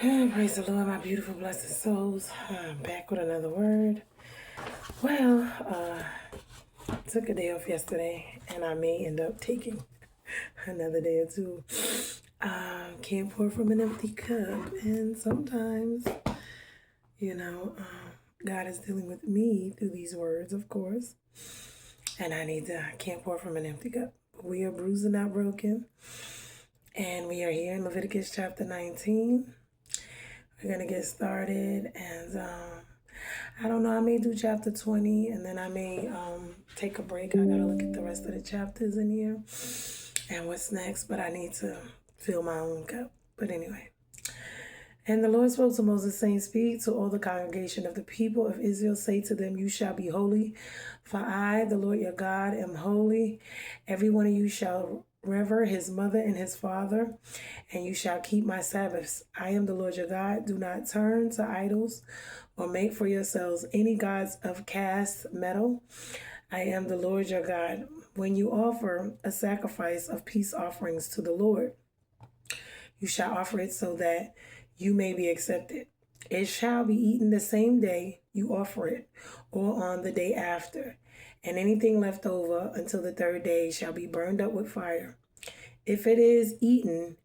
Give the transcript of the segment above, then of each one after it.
Praise the Lord, my beautiful, blessed souls. I'm back with another word. Well, took a day off yesterday, and I may end up taking another day or two. Can't pour from an empty cup, and sometimes, you know, God is dealing with me through these words, of course, and I can't pour from an empty cup. We are bruised and not broken, and we are here in Leviticus chapter 19. We're going to get started, and I don't know, I may do chapter 20, and then I may take a break. I got to look at the rest of the chapters in here and what's next, but I need to fill my own cup. But anyway. And the Lord spoke to Moses, saying, "Speak to all the congregation of the people of Israel. Say to them, you shall be holy, for I, the Lord your God, am holy. Every one of you shall revere his mother and his father, and you shall keep my Sabbaths. I am the Lord your God. Do not turn to idols or make for yourselves any gods of cast metal. I am the Lord your God. When you offer a sacrifice of peace offerings to the Lord, you shall offer it so that you may be accepted. It shall be eaten the same day you offer it, or on the day after. And anything left over until the third day shall be burned up with fire. If it is eaten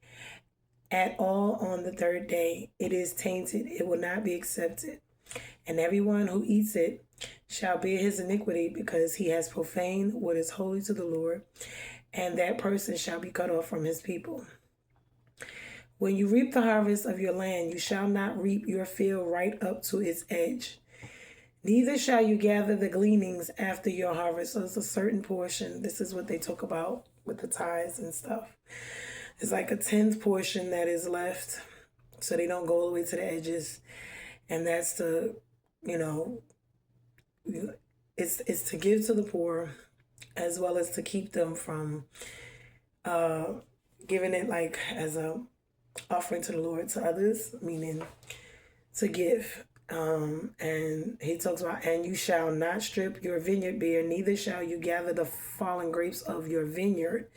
at all on the third day, it is tainted, it will not be accepted. And everyone who eats it shall bear his iniquity, because he has profaned what is holy to the Lord, and that person shall be cut off from his people. When you reap the harvest of your land, you shall not reap your field right up to its edge. Neither shall you gather the gleanings after your harvest. So it's a certain portion. This is what they talk about with the tithes and stuff. It's like a 10th portion that is left, so they don't go all the way to the edges. And that's to, it's to give to the poor, as well as to keep them from giving it like as a offering to the Lord to others, meaning to give. And he talks about, and you shall not strip your vineyard bare, neither shall you gather the fallen grapes of your vineyard.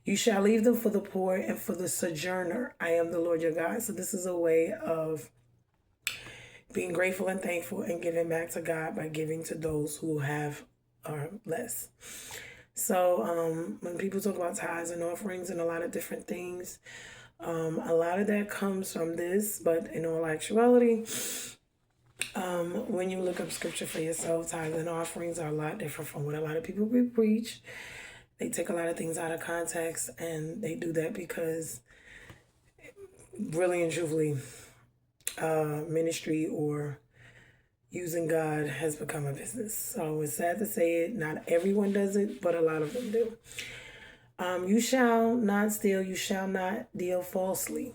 You shall leave them for the poor and for the sojourner. I am the Lord your God. So this is a way of being grateful and thankful and giving back to God by giving to those who have or less. So when people talk about tithes and offerings and a lot of different things, a lot of that comes from this, but in all actuality, when you look up scripture for yourself, tithes and offerings are a lot different from what a lot of people preach. They take a lot of things out of context, and they do that because really and truthfully, ministry or using God has become a business. So it's sad to say it. Not everyone does it, but a lot of them do. You shall not steal. You shall not deal falsely.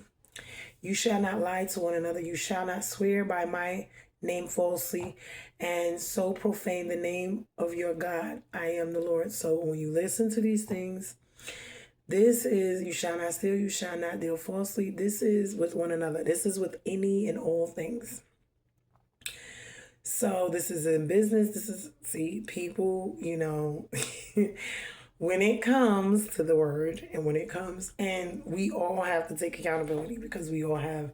You shall not lie to one another. You shall not swear by my name falsely, and so profane the name of your God. I am the Lord. So when you listen to these things, this is, you shall not steal. You shall not deal falsely. This is with one another. This is with any and all things. So this is in business. This is, see, people, when it comes to the word and when it comes, and we all have to take accountability because we all have,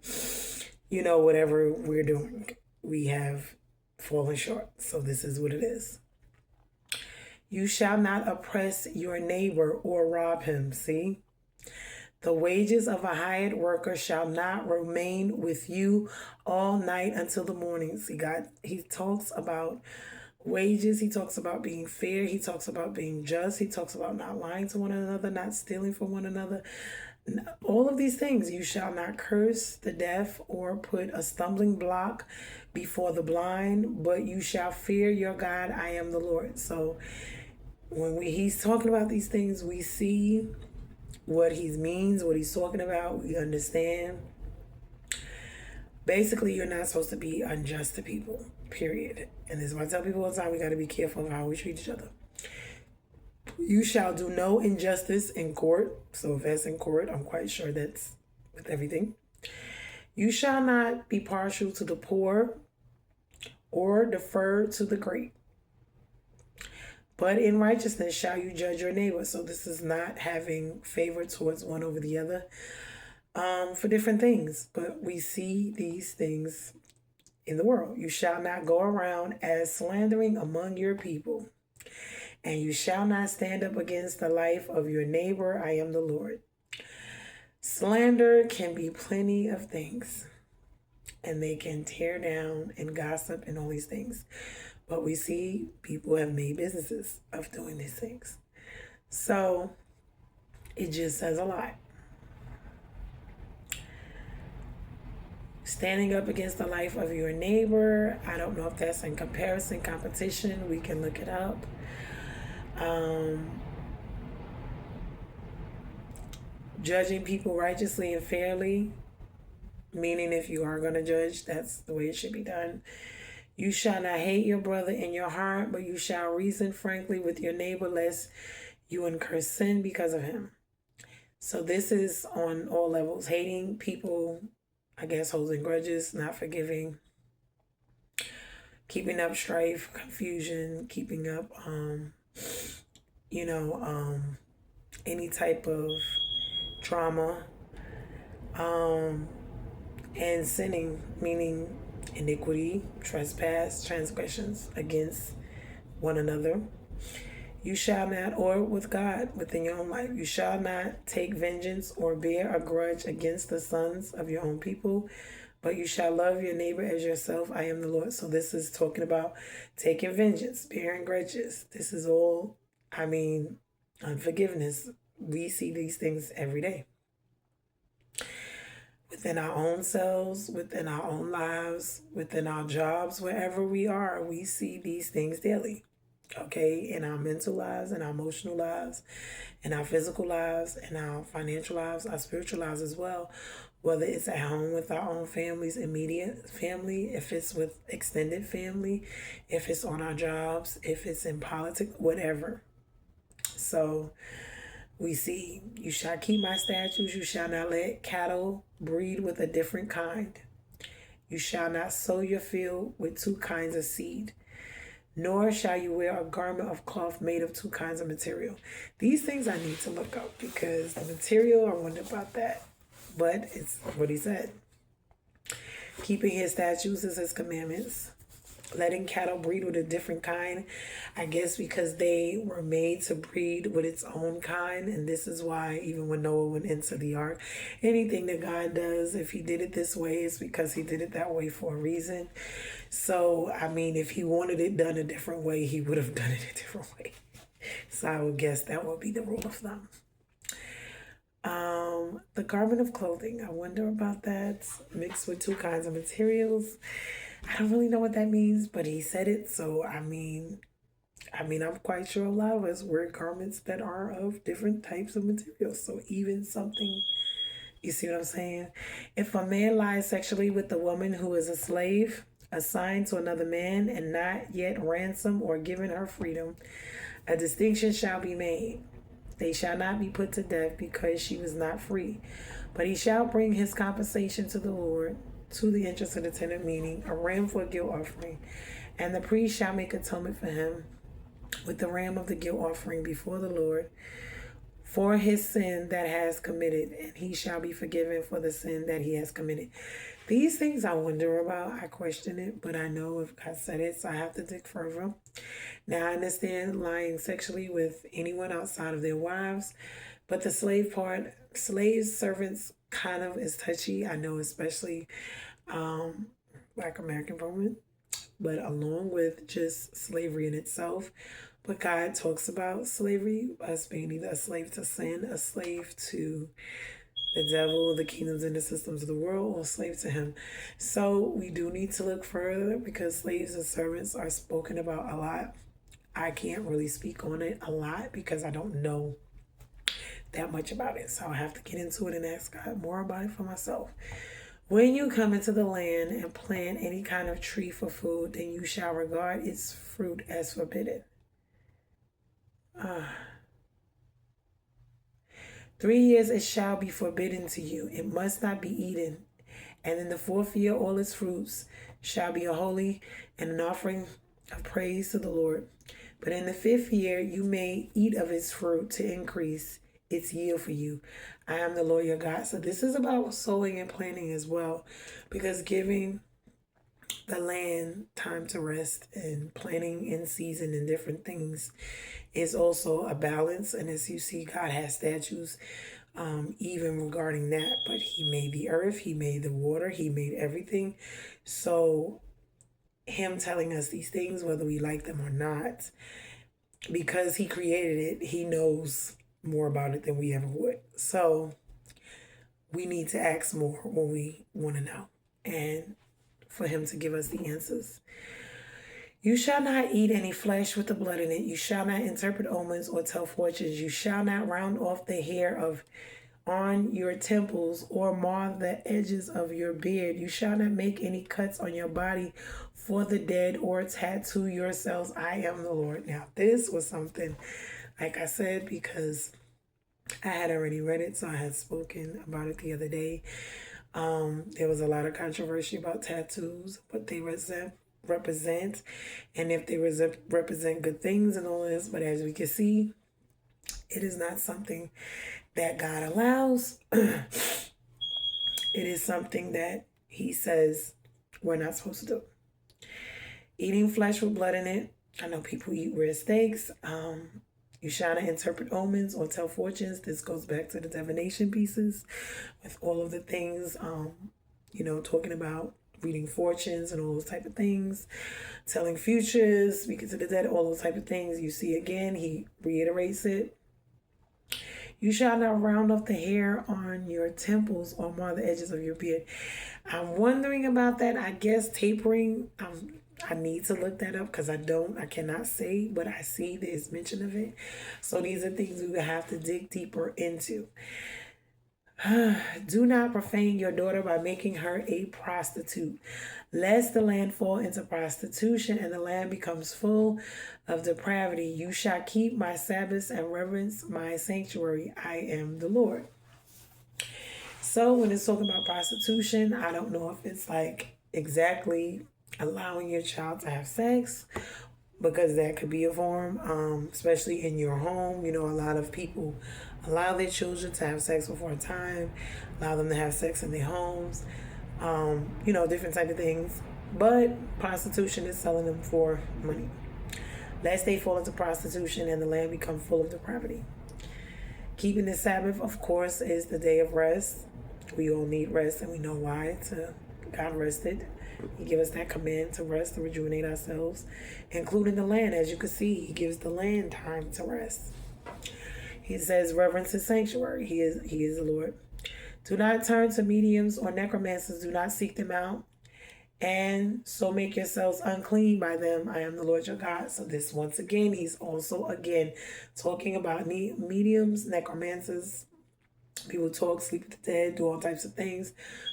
whatever we're doing, we have fallen short. So this is what it is. You shall not oppress your neighbor or rob him. See? The wages of a hired worker shall not remain with you all night until the morning. See, God, he talks about wages. He talks about being fair. He talks about being just. He talks about not lying to one another, not stealing from one another. All of these things. You shall not curse the deaf or put a stumbling block before the blind, but you shall fear your God. I am the Lord. So when he's talking about these things, we see what he means, what he's talking about. We understand. Basically, you're not supposed to be unjust to people, period. And this is what I tell people all the time. We got to be careful of how we treat each other. You shall do no injustice in court. So if that's in court, I'm quite sure that's with everything. You shall not be partial to the poor or defer to the great. But in righteousness shall you judge your neighbor. So this is not having favor towards one over the other. for different things. But we see these things in the world. You shall not go around as slandering among your people, and you shall not stand up against the life of your neighbor. I am the Lord. Slander can be plenty of things, and they can tear down and gossip and all these things. But we see people have made businesses of doing these things. So it just says a lot. Standing up against the life of your neighbor. I don't know if that's in comparison, competition. We can look it up. Judging people righteously and fairly, meaning if you are going to judge, that's the way it should be done. You shall not hate your brother in your heart, but you shall reason frankly with your neighbor, lest you incur sin because of him. So this is on all levels. Hating people, I guess, holding grudges, not forgiving, keeping up strife, confusion, keeping up, any type of trauma, and sinning, meaning iniquity, trespass, transgressions against one another. You shall not, or with God within your own life, you shall not take vengeance or bear a grudge against the sons of your own people, but you shall love your neighbor as yourself. I am the Lord. So this is talking about taking vengeance, bearing grudges. This is all, unforgiveness. We see these things every day. Within our own selves, within our own lives, within our jobs, wherever we are, we see these things daily. Okay, in our mental lives, in our emotional lives, in our physical lives, in our financial lives, our spiritual lives as well. Whether it's at home with our own families, immediate family, if it's with extended family, if it's on our jobs, if it's in politics, whatever. So we see, you shall keep my statutes, you shall not let cattle breed with a different kind. You shall not sow your field with two kinds of seed, nor shall you wear a garment of cloth made of two kinds of material. These things I need to look up because the material, I wonder about that. But it's what he said. Keeping his statutes is his commandments. Letting cattle breed with a different kind, I guess because they were made to breed with its own kind. And this is why even when Noah went into the ark, anything that God does, if he did it this way, it's because he did it that way for a reason. So, if he wanted it done a different way, he would have done it a different way. So I would guess that would be the rule of thumb. The garment of clothing, I wonder about that. Mixed with two kinds of materials. I don't really know what that means, but he said it. So, I'm quite sure a lot of us wear garments that are of different types of materials. So even something, you see what I'm saying? If a man lies sexually with a woman who is a slave, assigned to another man, and not yet ransomed or given her freedom, a distinction shall be made. They shall not be put to death because she was not free. But he shall bring his compensation to the Lord, to the interest of the tenant, meaning a ram for a guilt offering. And the priest shall make atonement for him with the ram of the guilt offering before the Lord for his sin that has committed, and he shall be forgiven for the sin that he has committed. These things I wonder about. I question it, but I know if God said it, so I have to dig further. Now, I understand lying sexually with anyone outside of their wives, but the slave part, slaves, servants, kind of is touchy. I know, especially Black American women, but along with just slavery in itself. But God talks about slavery, us being either a slave to sin, a slave to the devil, the kingdoms and the systems of the world, or slave to him. So we do need to look further because slaves and servants are spoken about a lot. I can't really speak on it a lot because I don't know that much about it. So I have to get into it and ask God more about it for myself. When you come into the land and plant any kind of tree for food, then you shall regard its fruit as forbidden. 3 years it shall be forbidden to you. It must not be eaten. And in the 4th year all its fruits shall be a holy and an offering of praise to the Lord. But in the 5th year you may eat of its fruit to increase its yield for you. I am the Lord your God. So this is about sowing and planting as well, because giving the land time to rest and planting in season and different things is also a balance. And as you see, God has statutes even regarding that, but he made the earth, he made the water, he made everything. So him telling us these things, whether we like them or not, because he created it, he knows more about it than we ever would. So we need to ask more when we want to know, and for him to give us the answers. You shall not eat any flesh with the blood in it. You shall not interpret omens or tell fortunes. You shall not round off the hair of on your temples or mar the edges of your beard. You shall not make any cuts on your body for the dead or tattoo yourselves. I am the Lord. Now, this was something, like I said, because I had already read it, so I had spoken about it the other day. There was a lot of controversy about tattoos, what they represent, and if they represent good things and all this. But as we can see, it is not something that God allows. It is something that he says we're not supposed to do. Eating flesh with blood in it. I know people eat rare steaks. You shall not interpret omens or tell fortunes. This goes back to the divination pieces with all of the things, talking about reading fortunes and all those type of things, telling futures, speaking to the dead, all those type of things. You see again, he reiterates it. You shall not round off the hair on your temples or mar the edges of your beard. I'm wondering about that. I guess tapering, I need to look that up because I cannot say, but I see there's mention of it. So these are things we would have to dig deeper into. Do not profane your daughter by making her a prostitute, lest the land fall into prostitution and the land becomes full of depravity. You shall keep my Sabbaths and reverence my sanctuary. I am the Lord. So when it's talking about prostitution, I don't know if it's like exactly allowing your child to have sex, because that could be a form, especially in your home. A lot of people allow their children to have sex before time, allow them to have sex in their homes, different type of things. But prostitution is selling them for money. Lest they fall into prostitution and the land become full of depravity. Keeping the Sabbath, of course, is the day of rest. We all need rest, and we know why. God rested. He gave us that command to rest, to rejuvenate ourselves, including the land. As you can see, he gives the land time to rest. He says, reverence his sanctuary. He is the Lord. Do not turn to mediums or necromancers. Do not seek them out. And so make yourselves unclean by them. I am the Lord your God. So this, once again, he's also, again, talking about mediums, necromancers. People talk, sleep with the dead, do all types of things.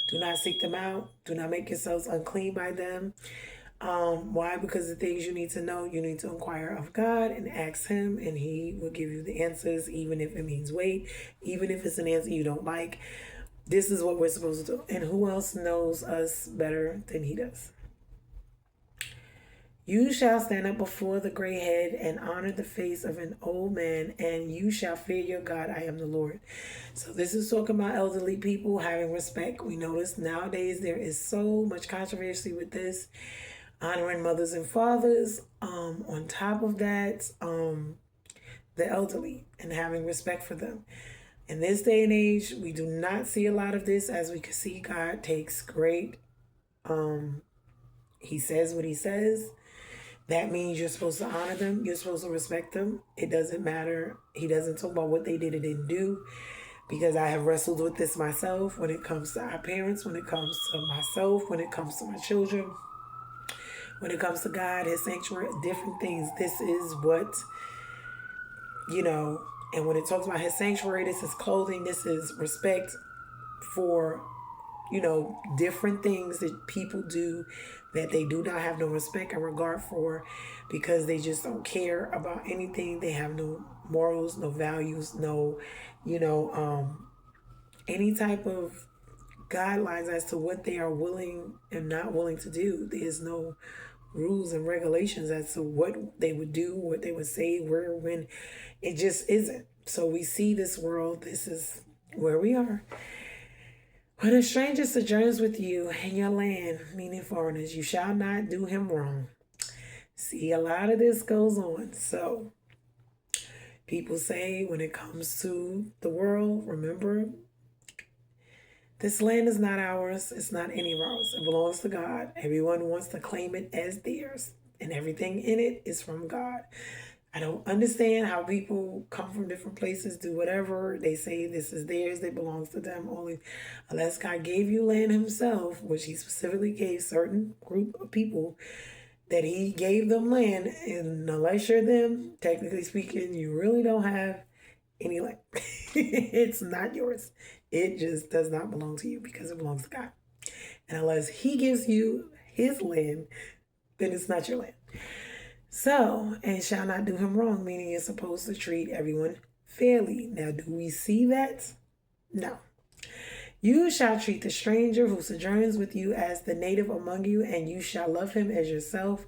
Do not seek them out. Do not make yourselves unclean by them. Why? Because the things you need to know, you need to inquire of God and ask him, and he will give you the answers, even if it means wait, even if it's an answer you don't like. This is what we're supposed to do. And who else knows us better than he does? You shall stand up before the gray head and honor the face of an old man, and you shall fear your God. I am the Lord. So this is talking about elderly people having respect. We notice nowadays there is so much controversy with this, honoring mothers and fathers. On top of that, the elderly and having respect for them. In this day and age, we do not see a lot of this. As we can see, God takes great, he says what he says. That means you're supposed to honor them. You're supposed to respect them. It doesn't matter. He doesn't talk about what they did or didn't do, because I have wrestled with this myself when it comes to our parents, when it comes to myself, when it comes to my children, when it comes to God, his sanctuary, different things. This is what, and when it talks about his sanctuary, this is clothing, this is respect for, different things that people do that they do not have no respect and regard for, because they just don't care about anything. They have no morals, no values, no, any type of guidelines as to what they are willing and not willing to do. There's no rules and regulations as to what they would do, what they would say, where, when. It just isn't. So we see this world. This is where we are. When a stranger sojourns with you in your land, meaning foreigners, you shall not do him wrong. See, a lot of this goes on. So people say when it comes to the world, remember, this land is not ours. It's not any of ours. It belongs to God. Everyone wants to claim it as theirs, and everything in it is from God. I don't understand how people come from different places, do whatever. They say this is theirs, it belongs to them only. Unless God gave you land himself, which he specifically gave certain group of people, that he gave them land. And unless you're them, technically speaking, you really don't have any land. It's not yours. It just does not belong to you because it belongs to God. And unless he gives you his land, then it's not your land. So, and shall not do him wrong, meaning you're supposed to treat everyone fairly. Now, do we see that? No. You shall treat the stranger who sojourns with you as the native among you, and you shall love him as yourself.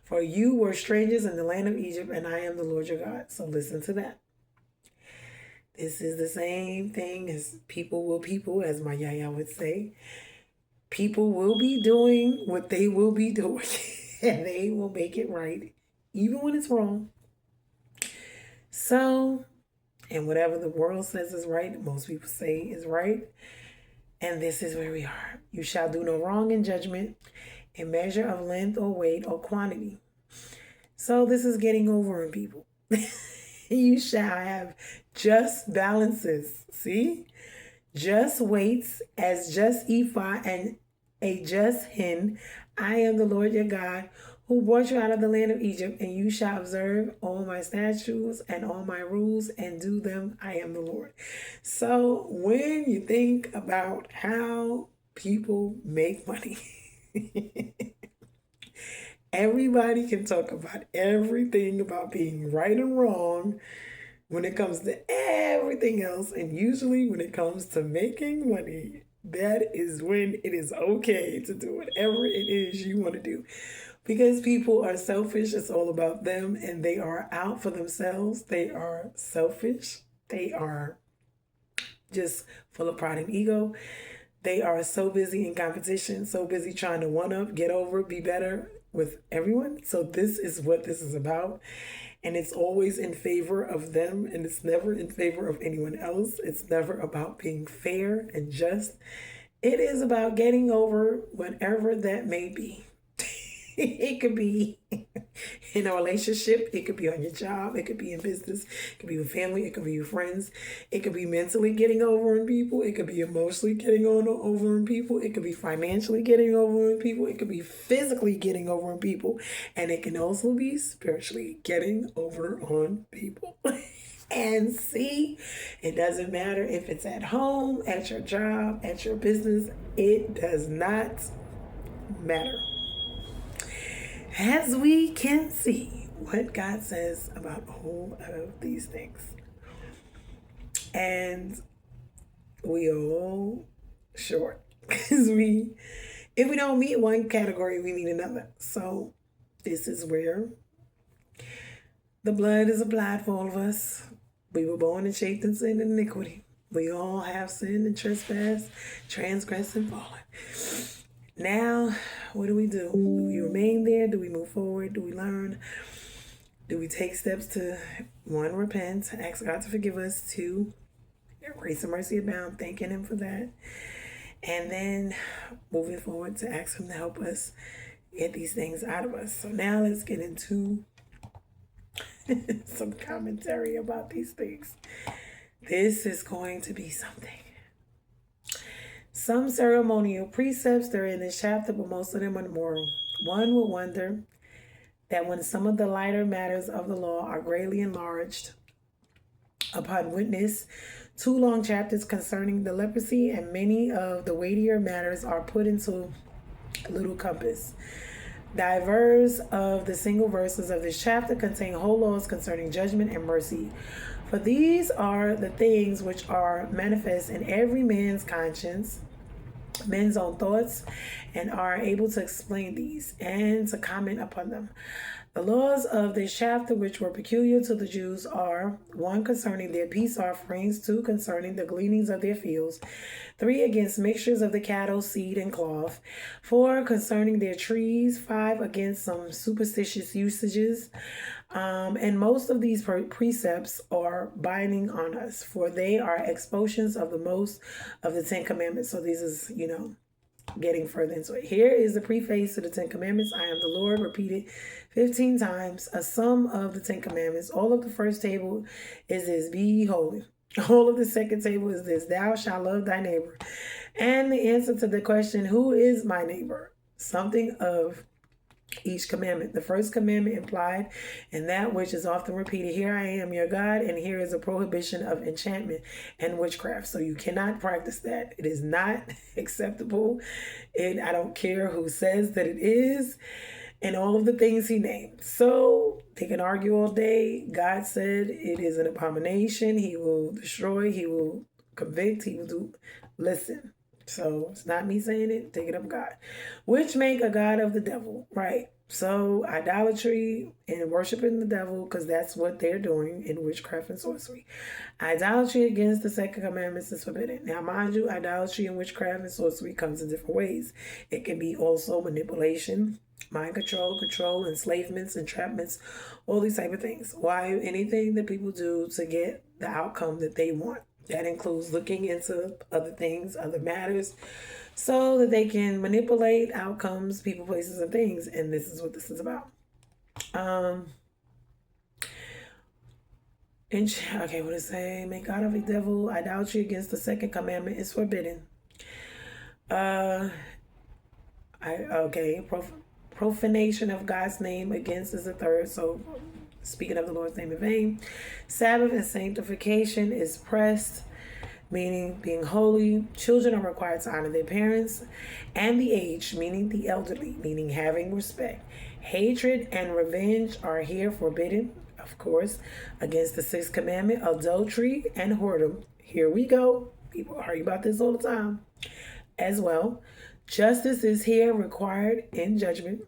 For you were strangers in the land of Egypt, and I am the Lord your God. So listen to that. This is the same thing as people will people, as my yaya would say. People will be doing what they will be doing, and they will make it right, even when it's wrong. So, and whatever the world says is right, most people say is right. And this is where we are. You shall do no wrong in judgment, in measure of length or weight or quantity. So this is getting over on people. You shall have just balances. See? Just weights as just ephah and a just hin. I am the Lord your God, who brought you out of the land of Egypt, and you shall observe all my statutes and all my rules and do them. I am the Lord. So when you think about how people make money, everybody can talk about everything about being right and wrong when it comes to everything else. And usually when it comes to making money, that is when it is okay to do whatever it is you want to do. Because people are selfish. It's all about them, and they are out for themselves. They are selfish. They are just full of pride and ego. They are so busy in competition, so busy trying to one up, get over, be better with everyone. So this is what this is about. And it's always in favor of them, and it's never in favor of anyone else. It's never about being fair and just. It is about getting over whatever that may be. It could be in a relationship. It could be on your job. It could be in business. It could be with family. It could be with friends. It could be mentally getting over on people. It could be emotionally getting over on people. It could be financially getting over on people. It could be physically getting over on people. And it can also be spiritually getting over on people. And see, it doesn't matter if it's at home, at your job, at your business. It does not matter. As we can see what God says about all of these things. And we are all short. Because if we don't meet one category, we need another. So this is where the blood is applied for all of us. We were born and shaped in sin and iniquity. We all have sinned and trespassed, transgressed and fallen. Now, what do? Do we remain there? Do we move forward? Do we learn? Do we take steps to, 1, repent, ask God to forgive us, 2, grace and mercy abound, thanking him for that. And then moving forward to ask him to help us get these things out of us. So now let's get into some commentary about these things. This is going to be something. Some ceremonial precepts are in this chapter, but most of them are moral. One would wonder that when some of the lighter matters of the law are greatly enlarged upon witness, 2 long chapters concerning the leprosy and many of the weightier matters are put into little compass. Divers of the single verses of this chapter contain whole laws concerning judgment and mercy. For these are the things which are manifest in every man's conscience, men's own thoughts and are able to explain these and to comment upon them. The laws of this chapter, which were peculiar to the Jews, are 1. Concerning their peace offerings, 2. Concerning the gleanings of their fields, 3. Against mixtures of the cattle, seed, and cloth, 4. Concerning their trees, 5. Against some superstitious usages. And most of these precepts are binding on us, for they are expulsions of the most of the 10 Commandments. So this is, getting further into it. Here is the preface to the 10 Commandments. I am the Lord, repeated 15 times, a sum of the 10 Commandments. All of the first table is this, be ye holy. All of the second table is this, thou shalt love thy neighbor. And the answer to the question, who is my neighbor? Something of each commandment. The first commandment implied, and that which is often repeated, here I am your God, and here is a prohibition of enchantment and witchcraft. So you cannot practice that. It is not acceptable, and I don't care who says that it is, and all of the things he named. So they can argue all day. God said it is an abomination. He will destroy, he will convict, he will do. Listen. So it's not me saying it, take it up God. Which make a god of the devil, right? So idolatry and worshiping the devil, because that's what they're doing in witchcraft and sorcery. Idolatry against the second commandments is forbidden. Now, mind you, idolatry and witchcraft and sorcery comes in different ways. It can be also manipulation, mind control, enslavements, entrapments, all these type of things. Why? Anything that people do to get the outcome that they want. That includes looking into other things, other matters, so that they can manipulate outcomes, people, places, and things. And this is what this is about. Okay, what does it say? Make God of a devil. Idolatry against the second commandment is forbidden. Profanation of God's name against is the third. So speaking of the Lord's name in vain. Sabbath and sanctification is pressed, meaning being holy. Children are required to honor their parents. And the aged, meaning the elderly, meaning having respect. Hatred and revenge are here forbidden, of course, against the sixth commandment. Adultery and whoredom. Here we go. People argue about this all the time as well. Justice is here required in judgment.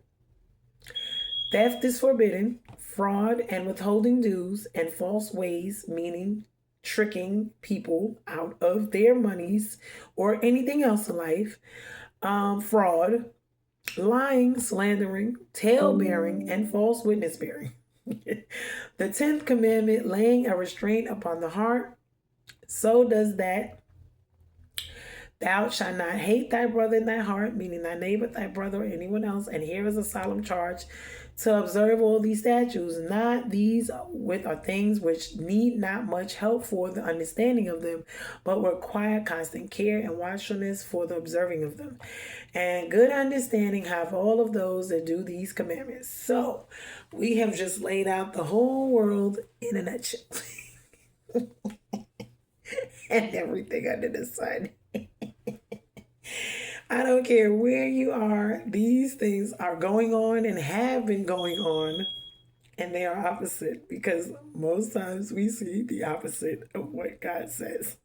Theft is forbidden. Fraud and withholding dues and false ways, meaning tricking people out of their monies or anything else in life. Fraud, lying, slandering, tale-bearing, and false witness-bearing. The 10th commandment, laying a restraint upon the heart. So does that. Thou shalt not hate thy brother in thy heart, meaning thy neighbor, thy brother, or anyone else. And here is a solemn charge to observe all these statutes. Not these with are things which need not much help for the understanding of them, but require constant care and watchfulness for the observing of them. And good understanding have all of those that do these commandments. So we have just laid out the whole world in a nutshell. And everything under the sun. I don't care where you are, these things are going on and have been going on, and they are opposite, because most times we see the opposite of what God says.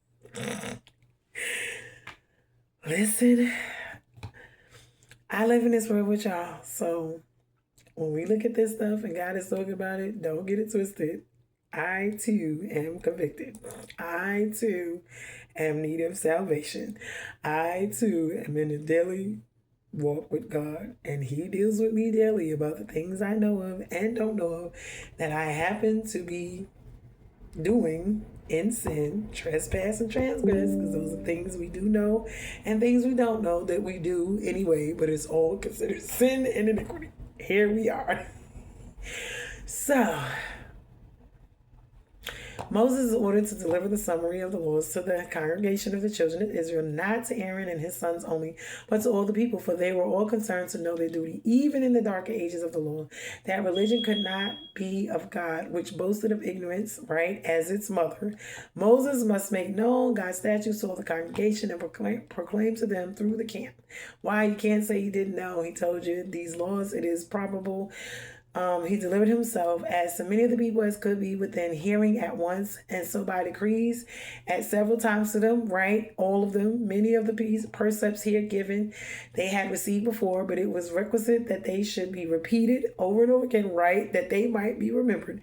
Listen, I live in this world with y'all, so when we look at this stuff and God is talking about it, don't get it twisted. I too am convicted. I too am in need of salvation. I too am in a daily walk with God, and he deals with me daily about the things I know of and don't know of that I happen to be doing in sin, trespass and transgress, because those are things we do know and things we don't know that we do anyway, but it's all considered sin and iniquity. Here we are. So Moses is ordered to deliver the summary of the laws to the congregation of the children of Israel, not to Aaron and his sons only, but to all the people, for they were all concerned to know their duty, even in the darker ages of the law, that religion could not be of God, which boasted of ignorance, right, as its mother. Moses must make known God's statutes to all the congregation and proclaim to them through the camp. Why? You can't say he didn't know. He told you these laws. It is probable He delivered himself as to many of the people as could be within hearing at once, and so by decrees at several times to them, right? All of them, many of the precepts here given, they had received before, but it was requisite that they should be repeated over and over again, right? That they might be remembered.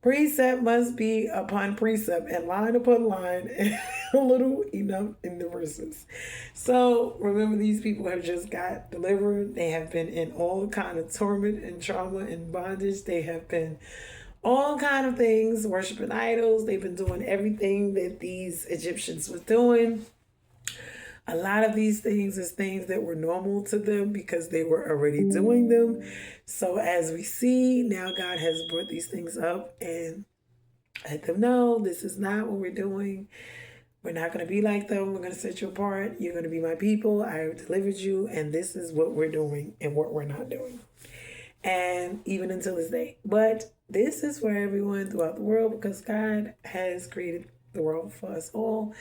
Precept must be upon precept and line upon line and a little enough in the verses. So remember, these people have just got delivered. They have been in all kind of torment and trauma and bondage. They have been all kind of things, worshiping idols. They've been doing everything that these Egyptians were doing. A lot of these things is things that were normal to them because they were already doing them. So as we see, now God has brought these things up and let them know this is not what we're doing. We're not going to be like them. We're going to set you apart. You're going to be my people. I delivered you, and this is what we're doing and what we're not doing. And even until this day. But this is for everyone throughout the world because God has created the world for us all.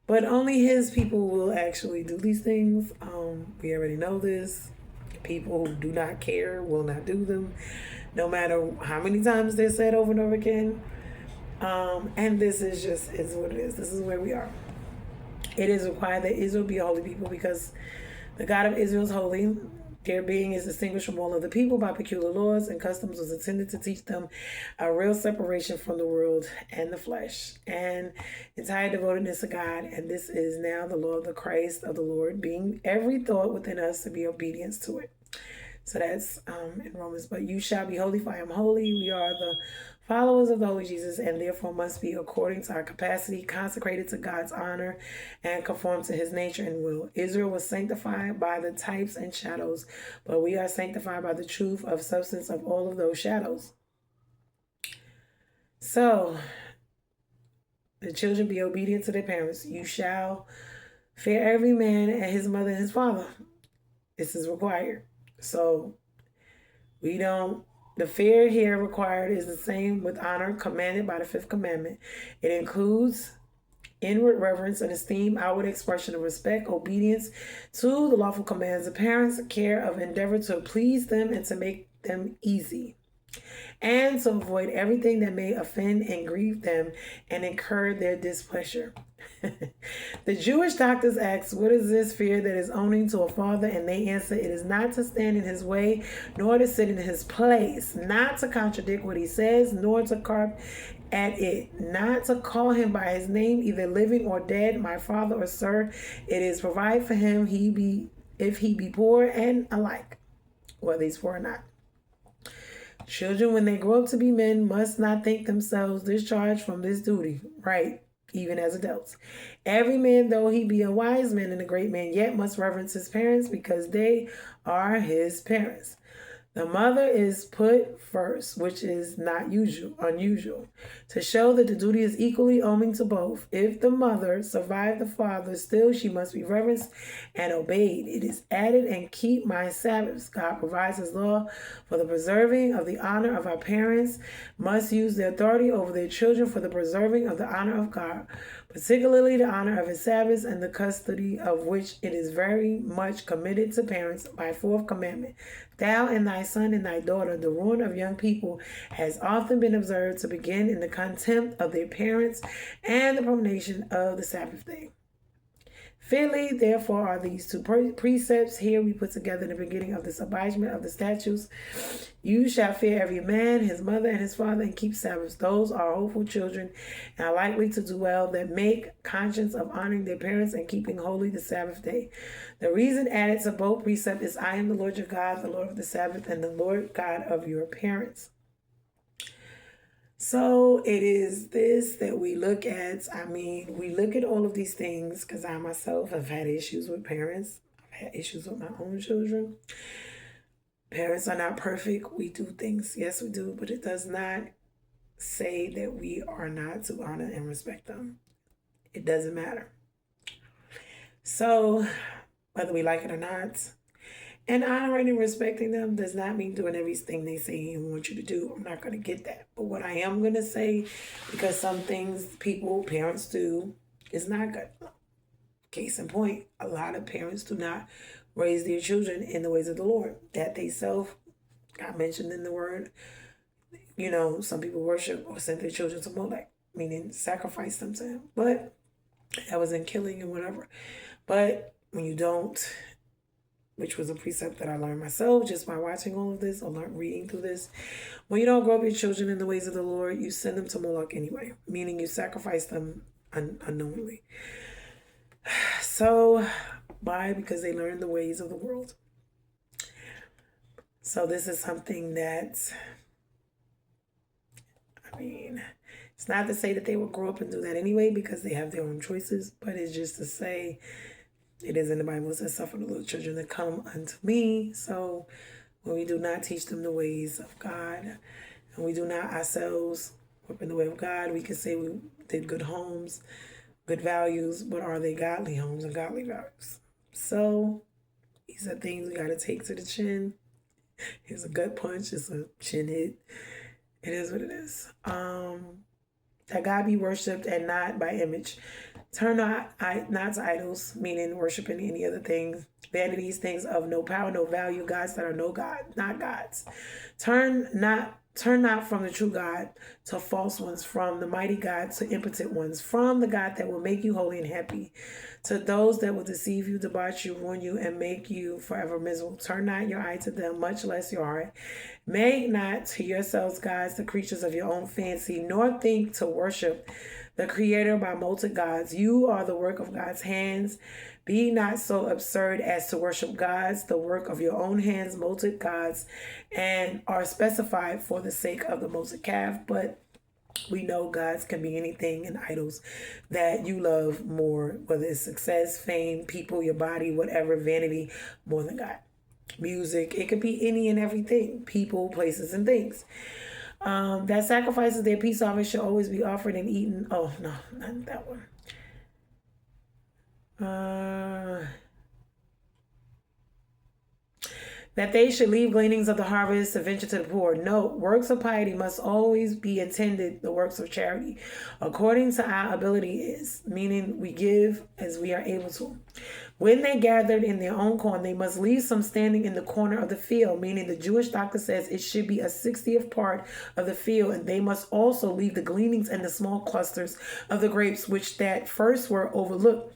But only his people will actually do these things. We already know this. People who do not care will not do them, no matter how many times they're said over and over again. And this is what it is. This is where we are. It is required that Israel be a holy people because the God of Israel is holy. Their being is distinguished from all other people by peculiar laws and customs was intended to teach them a real separation from the world and the flesh and entire devotedness to God. And this is now the law of the Christ of the Lord, being every thought within us to be obedience to it. So that's in Romans. But you shall be holy, for I am holy. We are the followers of the Holy Jesus, and therefore must be, according to our capacity, consecrated to God's honor and conform to his nature and will. Israel was sanctified by the types and shadows, but we are sanctified by the truth of substance of all of those shadows. So, the children be obedient to their parents. You shall fear every man and his mother and his father. This is required. So, the fear here required is the same with honor commanded by the fifth commandment. It includes inward reverence and esteem, outward expression of respect, obedience to the lawful commands of parents, care of endeavor to please them and to make them easy, and to avoid everything that may offend and grieve them and incur their displeasure. The Jewish doctors ask, what is this fear that is owning to a father? And they answer, it is not to stand in his way, nor to sit in his place, not to contradict what he says, nor to carp at it, not to call him by his name, either living or dead, my father or sir. It is provide for him if he be poor and alike, whether he's poor or not. Children, when they grow up to be men, must not think themselves discharged from this duty, right? Even as adults. Every man, though he be a wise man and a great man, yet must reverence his parents because they are his parents. The mother is put first, which is not unusual, to show that the duty is equally owing to both. If the mother survived the father, still she must be reverenced and obeyed. It is added, and keep my Sabbaths. God provides his law for the preserving of the honor of our parents, must use their authority over their children for the preserving of the honor of God, particularly the honor of his Sabbaths and the custody of which it is very much committed to parents by fourth commandment. Thou and thy son and thy daughter, the ruin of young people, has often been observed to begin in the contempt of their parents and the profanation of the Sabbath day. Fitly, therefore, are these two precepts here we put together in the beginning of this abidgment of the statutes. You shall fear every man, his mother, and his father, and keep Sabbaths. Those are hopeful children and are likely to do well that make conscience of honoring their parents and keeping holy the Sabbath day. The reason added to both precepts is I am the Lord your God, the Lord of the Sabbath, and the Lord God of your parents. So it is this that we look at. We look at all of these things because I myself have had issues with parents. I've had issues with my own children. Parents are not perfect. We do things. Yes, we do. But it does not say that we are not to honor and respect them. It doesn't matter. So whether we like it or not, and honoring and respecting them does not mean doing everything they say and want you to do. I'm not going to get that. But what I am going to say, because some things parents do, is not good. Case in point, a lot of parents do not raise their children in the ways of the Lord, that they got mentioned in the word. Some people worship or send their children to Molech, meaning sacrifice them to him. But that was in killing and whatever. But when you don't, which was a precept that I learned myself just by watching all of this or reading through this, when you don't grow up your children in the ways of the Lord, you send them to Moloch anyway, meaning you sacrifice them unknowingly. So, why? Because they learn the ways of the world. So this is something that, it's not to say that they will grow up and do that anyway because they have their own choices, but it's just to say, it is in the Bible, it says, suffer the little children to come unto me. So when we do not teach them the ways of God, and we do not ourselves work in the way of God, we can say we did good homes, good values, but are they godly homes and godly values? So these are things we got to take to the chin. Here's a gut punch. It's a chin hit. It is what it is. That God be worshipped and not by image. Turn not to idols, meaning worshiping any other things, vanities, things of no power, no value, gods that are no God, not gods. Turn not from the true God to false ones, from the mighty God to impotent ones, from the God that will make you holy and happy, to those that will deceive you, debauch you, ruin you, and make you forever miserable. Turn not your eye to them, much less your heart. Make not to yourselves gods, the creatures of your own fancy, nor think to worship the Creator by molten gods. You are the work of God's hands. Be not so absurd as to worship gods, the work of your own hands, molten gods, and are specified for the sake of the molten calf. But we know gods can be anything, and idols that you love more, whether it's success, fame, people, your body, whatever, vanity, more than God. Music, it could be any and everything, people, places, and things. That sacrifices their peace offerings should always be offered and eaten. Oh, no, not that one. That they should leave gleanings of the harvest to venture to the poor. Note, works of piety must always be intended the works of charity, according to our ability is, meaning we give as we are able to. When they gathered in their own corn, they must leave some standing in the corner of the field, meaning the Jewish doctor says it should be a 60th part of the field, and they must also leave the gleanings and the small clusters of the grapes, which that first were overlooked.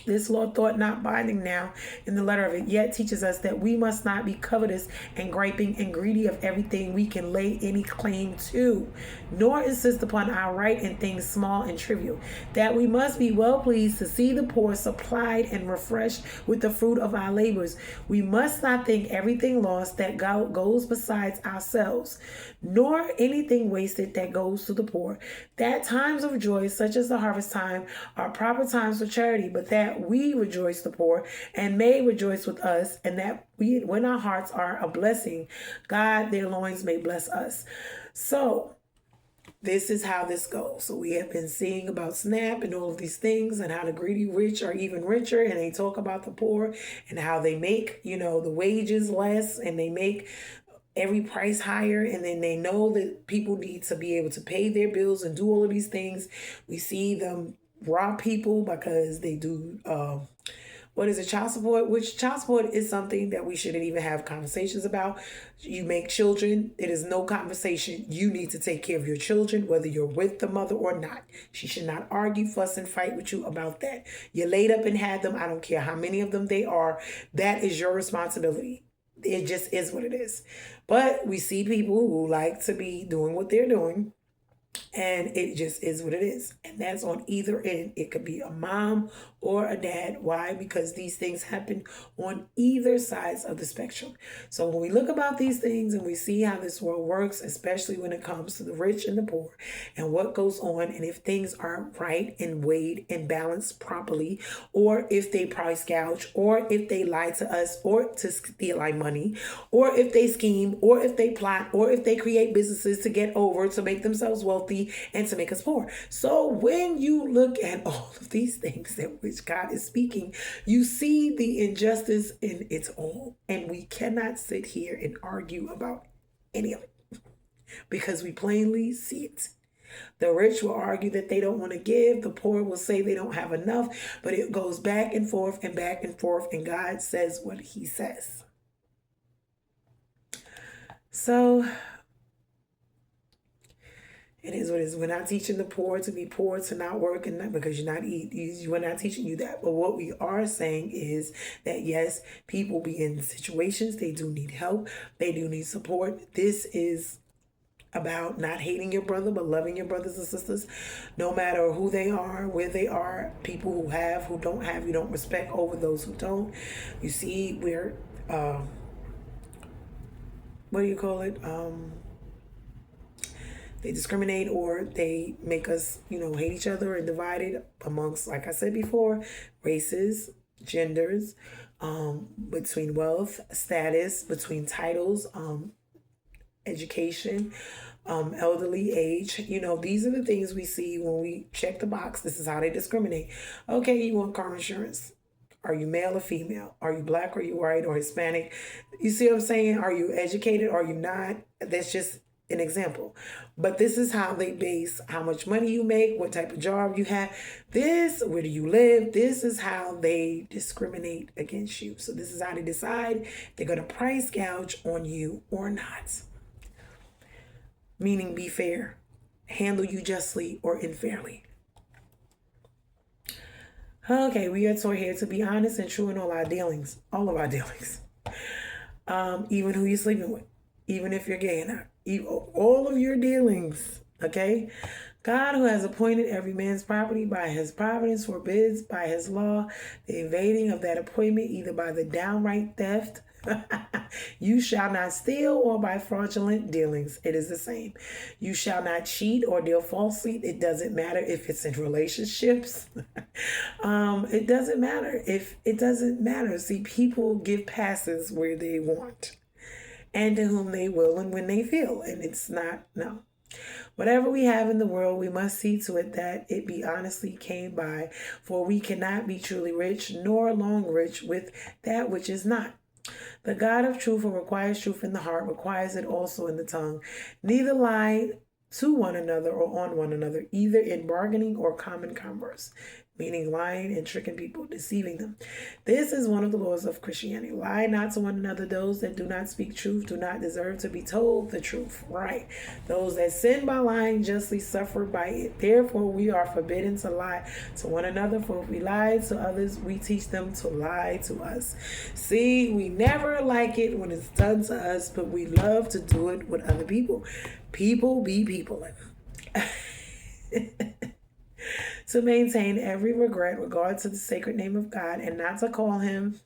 This law thought not binding now in the letter of it, yet teaches us that we must not be covetous and griping and greedy of everything we can lay any claim to, nor insist upon our right in things small and trivial, that we must be well pleased to see the poor supplied and refreshed with the fruit of our labors. We must not think everything lost that goes besides ourselves, nor anything wasted that goes to the poor, that times of joy, such as the harvest time, are proper times for charity, but that we rejoice the poor and may rejoice with us, and that we, when our hearts are a blessing, God, their loins may bless us. So this is how this goes. So we have been seeing about SNAP and all of these things, and how the greedy rich are even richer, and they talk about the poor and how they make, the wages less, and they make every price higher, and then they know that people need to be able to pay their bills and do all of these things. We see them rob people because they do child support, which child support is something that we shouldn't even have conversations about. You make children, it is no conversation. You need to take care of your children, whether you're with the mother or not. She should not argue, fuss, and fight with you about that. You laid up and had them. I don't care how many of them they are. That is your responsibility. It just is what it is. But we see people who like to be doing what they're doing, and it just is what it is. And that's on either end. It could be a mom or a dad. Why? Because these things happen on either sides of the spectrum. So when we look about these things and we see how this world works, especially when it comes to the rich and the poor and what goes on, and if things aren't right and weighed and balanced properly, or if they price gouge, or if they lie to us, or to steal our money, or if they scheme, or if they plot, or if they create businesses to get over, to make themselves wealthy and to make us poor. So when you look at all of these things that which God is speaking, you see the injustice in its all. And we cannot sit here and argue about any of it because we plainly see it. The rich will argue that they don't want to give. The poor will say they don't have enough. But it goes back and forth and back and forth. And God says what he says. So it is what it is. We're not teaching the poor to be poor, to not work, and not because you're not eat. We're not teaching you that. But what we are saying is that yes, people be in situations, they do need help, they do need support. This is about not hating your brother, but loving your brothers and sisters, no matter who they are, where they are. People who have, who don't have, you don't respect over those who don't. You see, we're what do you call it? They discriminate or they make us, hate each other and divided amongst, like I said before, races, genders, between wealth, status, between titles, education, elderly age. These are the things we see when we check the box. This is how they discriminate. Okay, you want car insurance. Are you male or female? Are you black or you white or Hispanic? You see what I'm saying? Are you educated? Are you not? That's just an example. But this is how they base how much money you make, what type of job you have. Where do you live? This is how they discriminate against you. So this is how they decide if they're going to price gouge on you or not. Meaning be fair, handle you justly or unfairly. Okay, we are taught here to be honest and true in all our dealings, even who you're sleeping with, even if you're gay or not, all of your dealings, okay? God, who has appointed every man's property by his providence, forbids by his law the invading of that appointment, either by the downright theft, you shall not steal, or by fraudulent dealings. It is the same. You shall not cheat or deal falsely. It doesn't matter if it's in relationships. It doesn't matter. See, people give passes where they want and to whom they will and when they feel. And it's not, no. Whatever we have in the world, we must see to it that it be honestly came by, for we cannot be truly rich nor long rich with that which is not. The God of truth, who requires truth in the heart, requires it also in the tongue. Neither lie to one another or on one another, either in bargaining or common converse, meaning lying and tricking people, deceiving them. This is one of the laws of Christianity. Lie not to one another. Those that do not speak truth do not deserve to be told the truth. Right. Those that sin by lying justly suffer by it. Therefore, we are forbidden to lie to one another. For if we lie to others, we teach them to lie to us. See, we never like it when it's done to us, but we love to do it with other people. People be people. To maintain every regard to the sacred name of God, and not to call him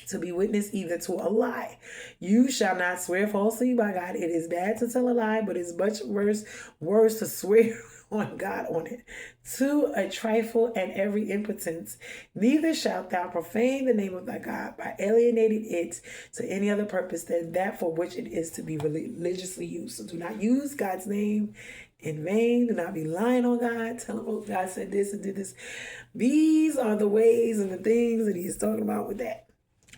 to be witness either to a lie. You shall not swear falsely by God. It is bad to tell a lie, but it's much worse to swear on God on it. To a trifle and every impotence. Neither shalt thou profane the name of thy God by alienating it to any other purpose than that for which it is to be religiously used. So do not use God's name in vain. Do not be lying on God. Tell him, oh, God said this and did this. These are the ways and the things that he is talking about with that.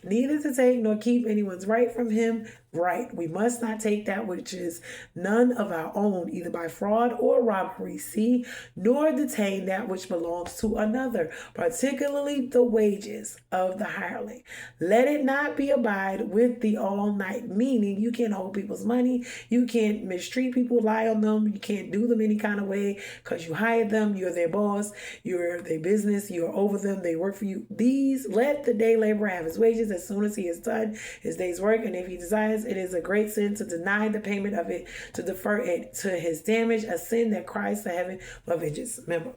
Neither to take nor keep anyone's right from him. Right. We must not take that which is none of our own, either by fraud or robbery. See, nor detain that which belongs to another, particularly the wages of the hireling. Let it not be abide with thee all night. Meaning, you can't hold people's money. You can't mistreat people, lie on them. You can't do them any kind of way because you hired them. You're their boss. You're their business. You're over them. They work for you. Let the day laborer have his wages as soon as he has done his day's work. And if he desires, it is a great sin to deny the payment of it, to defer it to his damage, a sin that cries to heaven for vengeance. Remember,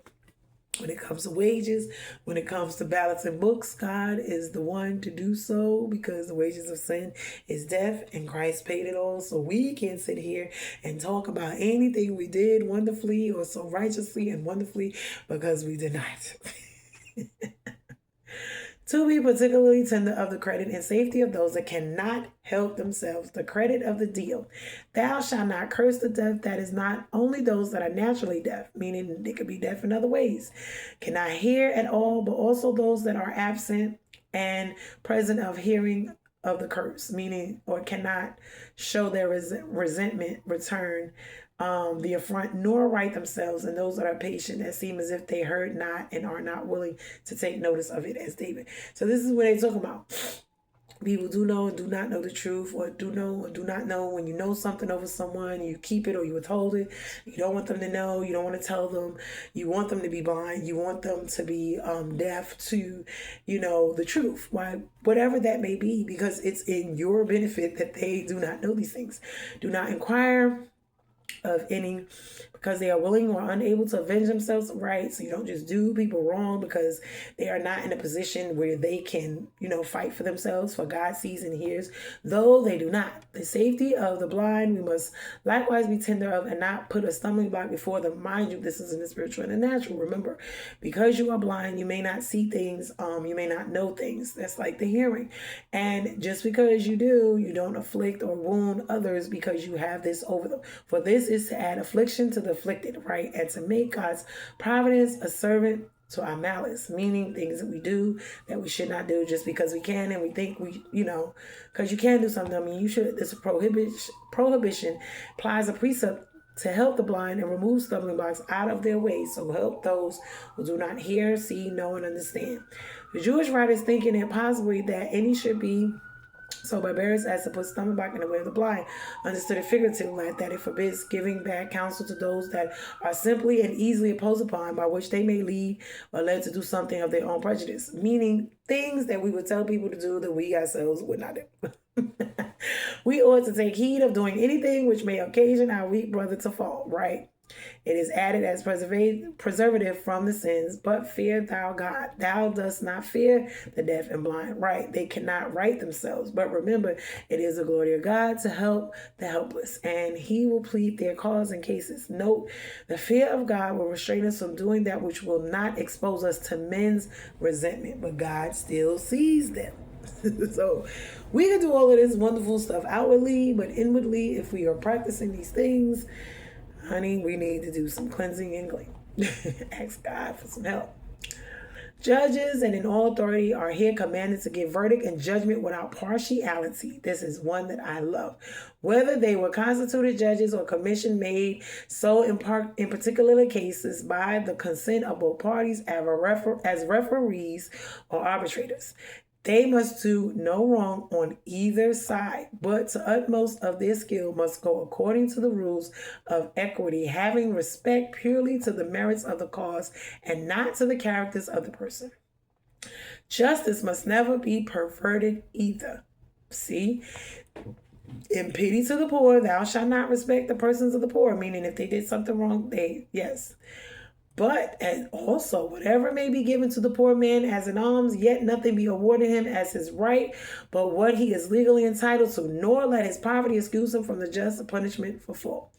when it comes to wages, when it comes to ballots and books, God is the one to do so, because the wages of sin is death and Christ paid it all. So we can't sit here and talk about anything we did wonderfully or so righteously and wonderfully, because we did not. To be particularly tender of the credit and safety of those that cannot help themselves, the credit of the deal. Thou shalt not curse the deaf, that is not only those that are naturally deaf, meaning they could be deaf in other ways, cannot hear at all, but also those that are absent and present of hearing of the curse, meaning, or cannot show their resentment, return the affront, nor right themselves, and those that are patient, that seem as if they heard not and are not willing to take notice of it, as David. So this is what they talk about. people do know and do not know the truth, or do know and do not know. When you know something over someone, you keep it or you withhold it. You don't want them to know. You don't want to tell them. You want them to be blind. You want them to be deaf to, the truth. Why, whatever that may be, because it's in your benefit that they do not know these things. Do not inquire of any, because they are willing or unable to avenge themselves, right? So you don't just do people wrong because they are not in a position where they can, fight for themselves. For God sees and hears, though they do not. The safety of the blind we must likewise be tender of, and not put a stumbling block before them. Mind you, this is in the spiritual and the natural. Remember, because you are blind, you may not see things, you may not know things. That's like the hearing. And just because you do, you don't afflict or wound others because you have this over them. For this is to add affliction to the afflicted, right? And to make God's providence a servant to our malice, meaning things that we do that we should not do just because we can and we think we, because you can do something. I mean, you should. This prohibition applies a precept to help the blind and remove stumbling blocks out of their way. So help those who do not hear, see, know, and understand. The Jewish writers thinking it possibly that any should be so barbarous as to put stumbling block in the way of the blind, understood it figuratively, like that it forbids giving bad counsel to those that are simply and easily imposed upon, by which they may lead or led to do something of their own prejudice, meaning things that we would tell people to do that we ourselves would not do. We ought to take heed of doing anything which may occasion our weak brother to fall, right? It is added as preservative from the sins, but fear thou God. Thou dost not fear the deaf and blind, right? They cannot right themselves. But remember, it is the glory of God to help the helpless, and he will plead their cause in cases. Note, the fear of God will restrain us from doing that which will not expose us to men's resentment, but God still sees them. So we can do all of this wonderful stuff outwardly, but inwardly, if we are practicing these things, honey, we need to do some cleansing and cleaning. Ask God for some help. Judges and in all authority are here commanded to give verdict and judgment without partiality. This is one that I love. Whether they were constituted judges or commission made so in particular cases by the consent of both parties as referees or arbitrators. They must do no wrong on either side, but to utmost of their skill must go according to the rules of equity, having respect purely to the merits of the cause and not to the characters of the person. Justice must never be perverted either. See? In pity to the poor, thou shalt not respect the persons of the poor, meaning if they did something wrong, yes. But and also, whatever may be given to the poor man as an alms, yet nothing be awarded him as his right, but what he is legally entitled to, nor let his poverty excuse him from the just punishment for fault.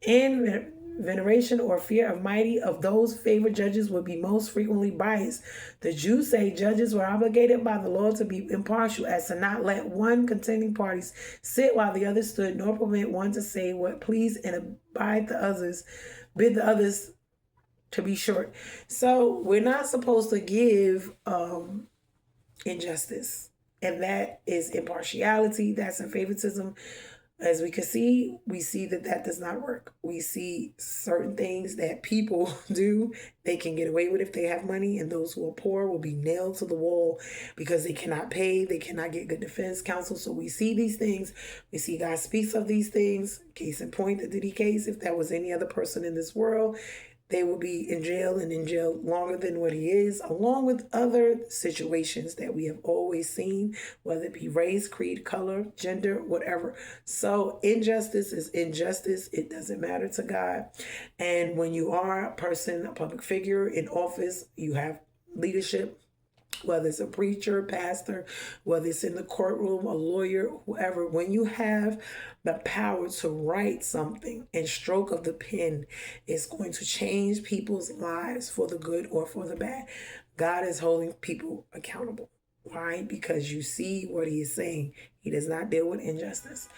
In veneration or fear of mighty of those favored judges would be most frequently biased. The Jews say judges were obligated by the law to be impartial, as to not let one contending parties sit while the other stood, nor permit one to say what pleased and bid the others to be short. So we're not supposed to give injustice, and that is impartiality. That's in favoritism. As we can see, we see that does not work. We see certain things that people do, they can get away with if they have money, and those who are poor will be nailed to the wall because they cannot pay, they cannot get good defense counsel. So we see these things. We see God speaks of these things. Case in point, the Diddy case, if that was any other person in this world, they will be in jail, and in jail longer than what he is, along with other situations that we have always seen, whether it be race, creed, color, gender, whatever. So injustice is injustice. It doesn't matter to God. And when you are a person, a public figure in office, you have leadership, whether it's a preacher, pastor, whether it's in the courtroom, a lawyer, whoever, when you have the power to write something and stroke of the pen, is going to change people's lives for the good or for the bad. God is holding people accountable. Why? Because you see what he is saying. He does not deal with injustice.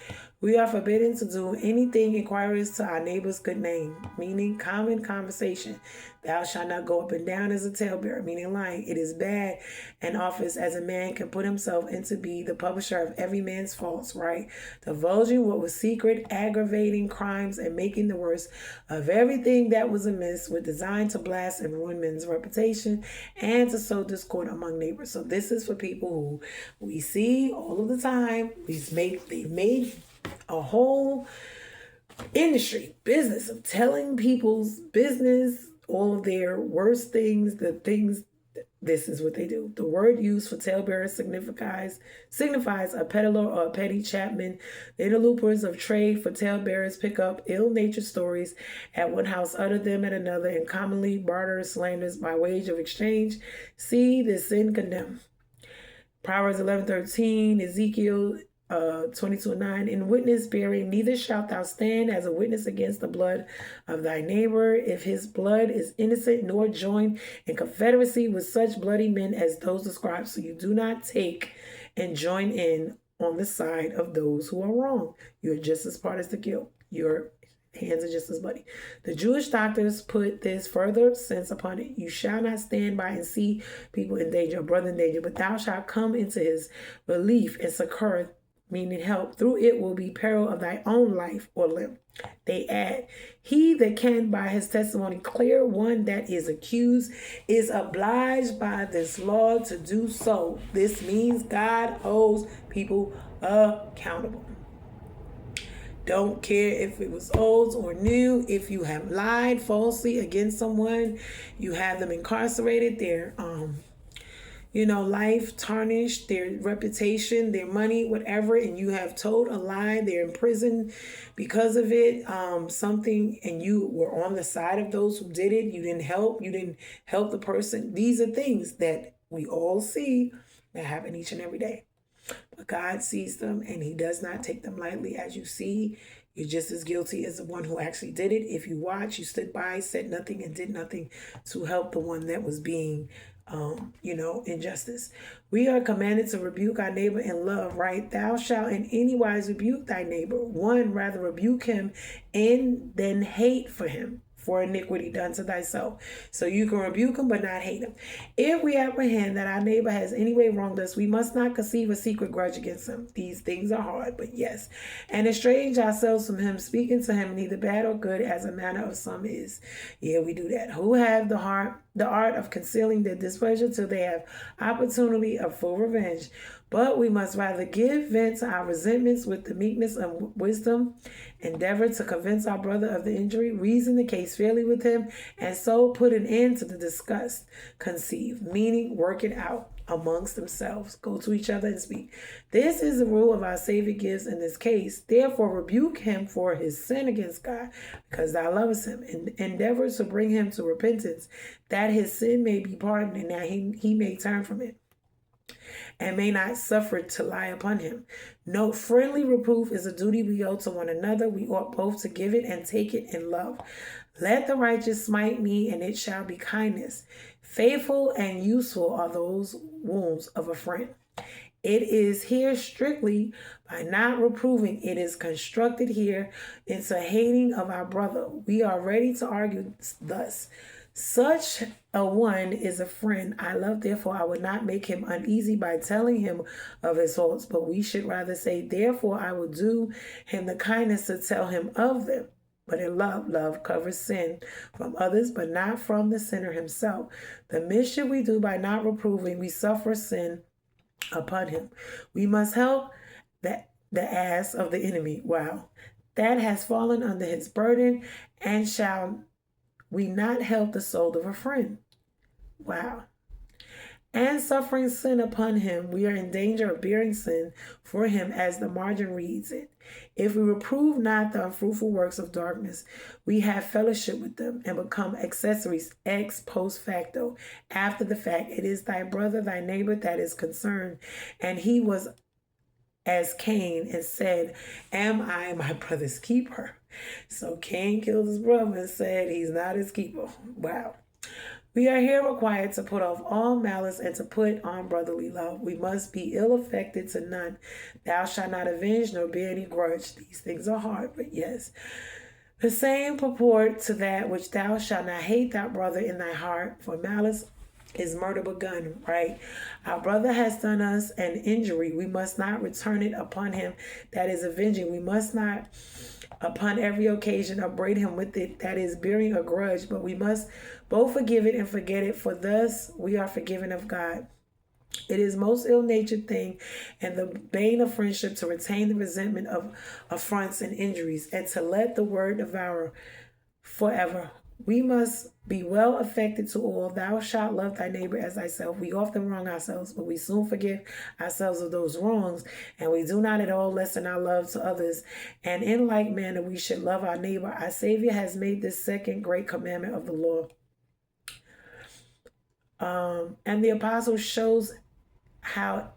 We are forbidden to do anything inquires to our neighbor's good name, meaning common conversation. Thou shalt not go up and down as a talebearer, meaning lying. It is bad an office as a man can put himself in to be the publisher of every man's faults, right? Divulging what was secret, aggravating crimes, and making the worst of everything that was amiss with design to blast and ruin men's reputation and to sow discord among neighbors. So this is for people who we see all of the time. They've made a whole industry, business of telling people's business, all of their worst things, the things. This is what they do. The word used for talebearer signifies a peddler or a petty chapman. The interlopers of trade for talebearers pick up ill-natured stories at one house, utter them at another, and commonly barter slanders by wage of exchange. See the sin condemned. Proverbs 11:13, Ezekiel 22:9, in witness bearing, neither shalt thou stand as a witness against the blood of thy neighbor, if his blood is innocent, nor join in confederacy with such bloody men as those described. So you do not take and join in on the side of those who are wrong. You're just as part as the guilt. Your hands are just as bloody. The Jewish doctors put this further sense upon it. You shall not stand by and see people in danger, brother in danger, but thou shalt come into his relief and succor, meaning help. Through it will be peril of thy own life or limb. They add, he that can by his testimony clear one that is accused is obliged by this law to do so. This means God holds people accountable. Don't care if it was old or new. If you have lied falsely against someone, you have them incarcerated, their life tarnished, their reputation, their money, whatever, and you have told a lie, they're in prison because of it, something, and you were on the side of those who did it. You didn't help the person. These are things that we all see that happen each and every day. But God sees them, and he does not take them lightly. As you see, you're just as guilty as the one who actually did it. If you watch, you stood by, said nothing, and did nothing to help the one that was being injustice. We are commanded to rebuke our neighbor in love, right? Thou shalt in any wise rebuke thy neighbor. One, rather rebuke him and then hate for him for iniquity done to thyself. So you can rebuke him but not hate him. If we apprehend that our neighbor has any way wronged us, we must not conceive a secret grudge against him. These things are hard, but yes. And estrange ourselves from him, speaking to him neither bad or good, as a manner of some is. Yeah, we do that. Who have the art of concealing their displeasure till they have opportunity of full revenge. But we must rather give vent to our resentments with the meekness and wisdom, endeavor to convince our brother of the injury, reason the case fairly with him, and so put an end to the disgust conceived, meaning work it out amongst themselves. Go to each other and speak. This is the rule of our Savior gives in this case. Therefore rebuke him for his sin against God, because thou lovest him, and endeavor to bring him to repentance, that his sin may be pardoned, and that he may turn from it, and may not suffer to lie upon him. No, friendly reproof is a duty we owe to one another. We ought both to give it and take it in love. Let the righteous smite me, and it shall be kindness. Faithful and useful are those wounds of a friend. It is here strictly by not reproving. It is constructed here into hating of our brother. We are ready to argue thus. Such a one is a friend I love, therefore I would not make him uneasy by telling him of his faults, but we should rather say, therefore I will do him the kindness to tell him of them. But in love covers sin from others, but not from the sinner himself. The mischief we do by not reproving, we suffer sin upon him. We must help the ass of the enemy. Wow. That has fallen under his burden, and shall we not help the soul of a friend? Wow. And suffering sin upon him, we are in danger of bearing sin for him, as the margin reads it. If we reprove not the unfruitful works of darkness, we have fellowship with them and become accessories ex post facto. After the fact, it is thy brother, thy neighbor that is concerned. And he was as Cain and said, am I my brother's keeper? So Cain killed his brother and said he's not his keeper. Wow. We are here required to put off all malice and to put on brotherly love. We must be ill-affected to none. Thou shalt not avenge nor bear any grudge. These things are hard, but yes. The same purport to that which thou shalt not hate thy brother in thy heart, for malice is murder begun, right? Our brother has done us an injury. We must not return it upon him that is avenging. We must not upon every occasion upbraid him with it that is bearing a grudge, but we must both forgive it and forget it, for thus we are forgiven of God. It is most ill-natured thing and the bane of friendship to retain the resentment of affronts and injuries, and to let the word devour forever. We must be well affected to all. Thou shalt love thy neighbor as thyself. We often wrong ourselves, but we soon forgive ourselves of those wrongs, and we do not at all lessen our love to others. And in like manner, we should love our neighbor. Our Savior has made this second great commandment of the law. And the apostle shows how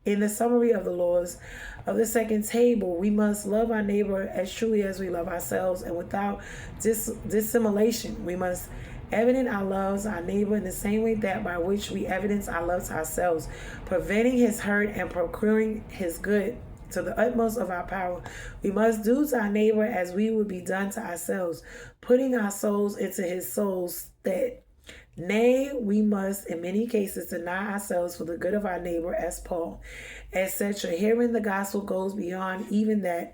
in the summary of the laws of the second table, we must love our neighbor as truly as we love ourselves, and without dissimulation. We must evidence our loves our neighbor in the same way that by which we evidence our loves ourselves, preventing his hurt and procuring his good to the utmost of our power. We must do to our neighbor as we would be done to ourselves, putting our souls into his soul's stead. Nay, we must in many cases deny ourselves for the good of our neighbor, as Paul, etc. Herein the gospel goes beyond even that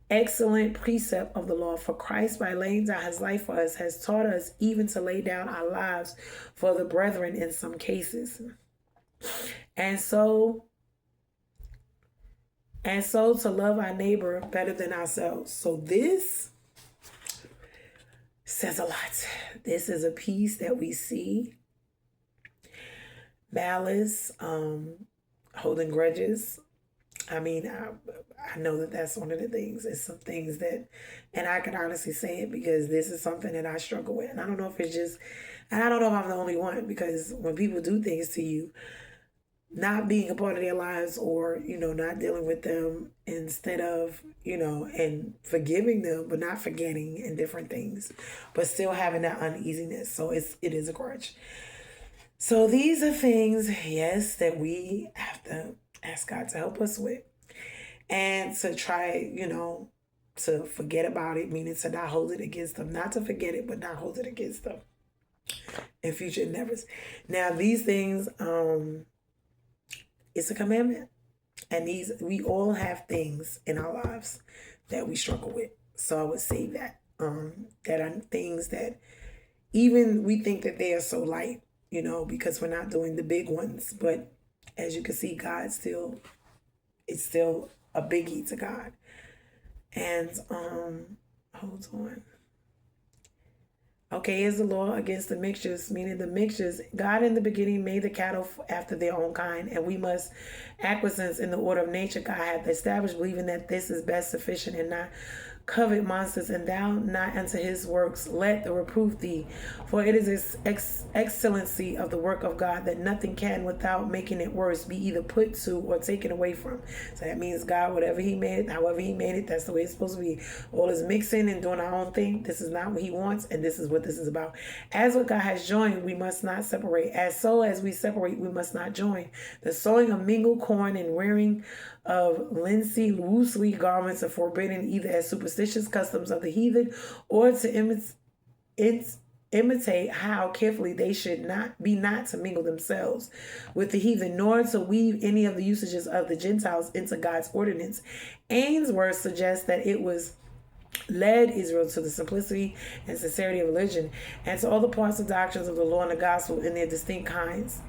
excellent precept of the law. For Christ, by laying down his life for us, has taught us even to lay down our lives for the brethren in some cases. And so to love our neighbor better than ourselves. So this says a lot. This is a piece that we see. Malice, holding grudges. I mean, I know that that's one of the things. It's some things that, and I can honestly say it because this is something that I struggle with. And I don't know if it's just, and I don't know if I'm the only one, because when people do things to you, not being a part of their lives, or, not dealing with them instead of, and forgiving them, but not forgetting, and different things, but still having that uneasiness. So it is a grudge. So these are things, yes, that we have to ask God to help us with, and to try, to forget about it, meaning to not hold it against them, not to forget it, but not hold it against them in future endeavors. Now, these things, it's a commandment. And we all have things in our lives that we struggle with. So I would say that that are things that even we think that they are so light, because we're not doing the big ones. But as you can see, it's still a biggie to God. And hold on. Okay, here's the law against the mixtures, meaning the mixtures. God in the beginning made the cattle after their own kind, and we must acquiesce in the order of nature God hath established, believing that this is best sufficient, and not covet monsters, and thou not unto his works. Let the reproof thee, for it is excellency of the work of God that nothing can, without making it worse, be either put to or taken away from. So that means God, whatever he made it, however he made it, that's the way it's supposed to be. All this mixing and doing our own thing, this is not what he wants, and this is what this is about. As what God has joined, we must not separate. As we separate, we must not join. The sowing of mingled corn and wearing of linsey loosely garments are forbidden, either as superstitious customs of the heathen, or to imitate how carefully they should not to mingle themselves with the heathen, nor to weave any of the usages of the Gentiles into God's ordinance. Ainsworth suggests that it was led Israel to the simplicity and sincerity of religion, and to all the parts of doctrines of the law and the gospel in their distinct kinds.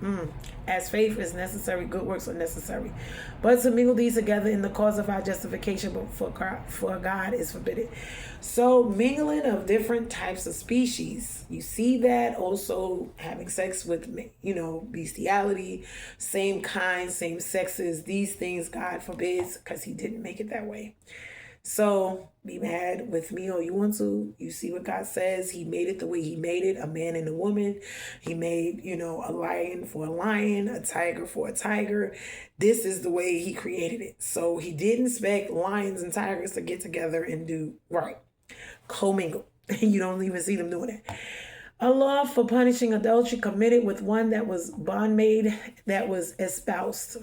As faith is necessary, good works are necessary. But to mingle these together in the cause of our justification, but for God is forbidden. So mingling of different types of species, you see that also having sex with, bestiality, same kind, same sexes, these things God forbids, because he didn't make it that way. So be mad with me all you want to. You see what God says. He made it the way he made it, a man and a woman. He made, a lion for a lion, a tiger for a tiger. This is the way he created it. So he didn't expect lions and tigers to get together and do commingle. You don't even see them doing it. A law for punishing adultery committed with one that was bondmaid, that was espoused.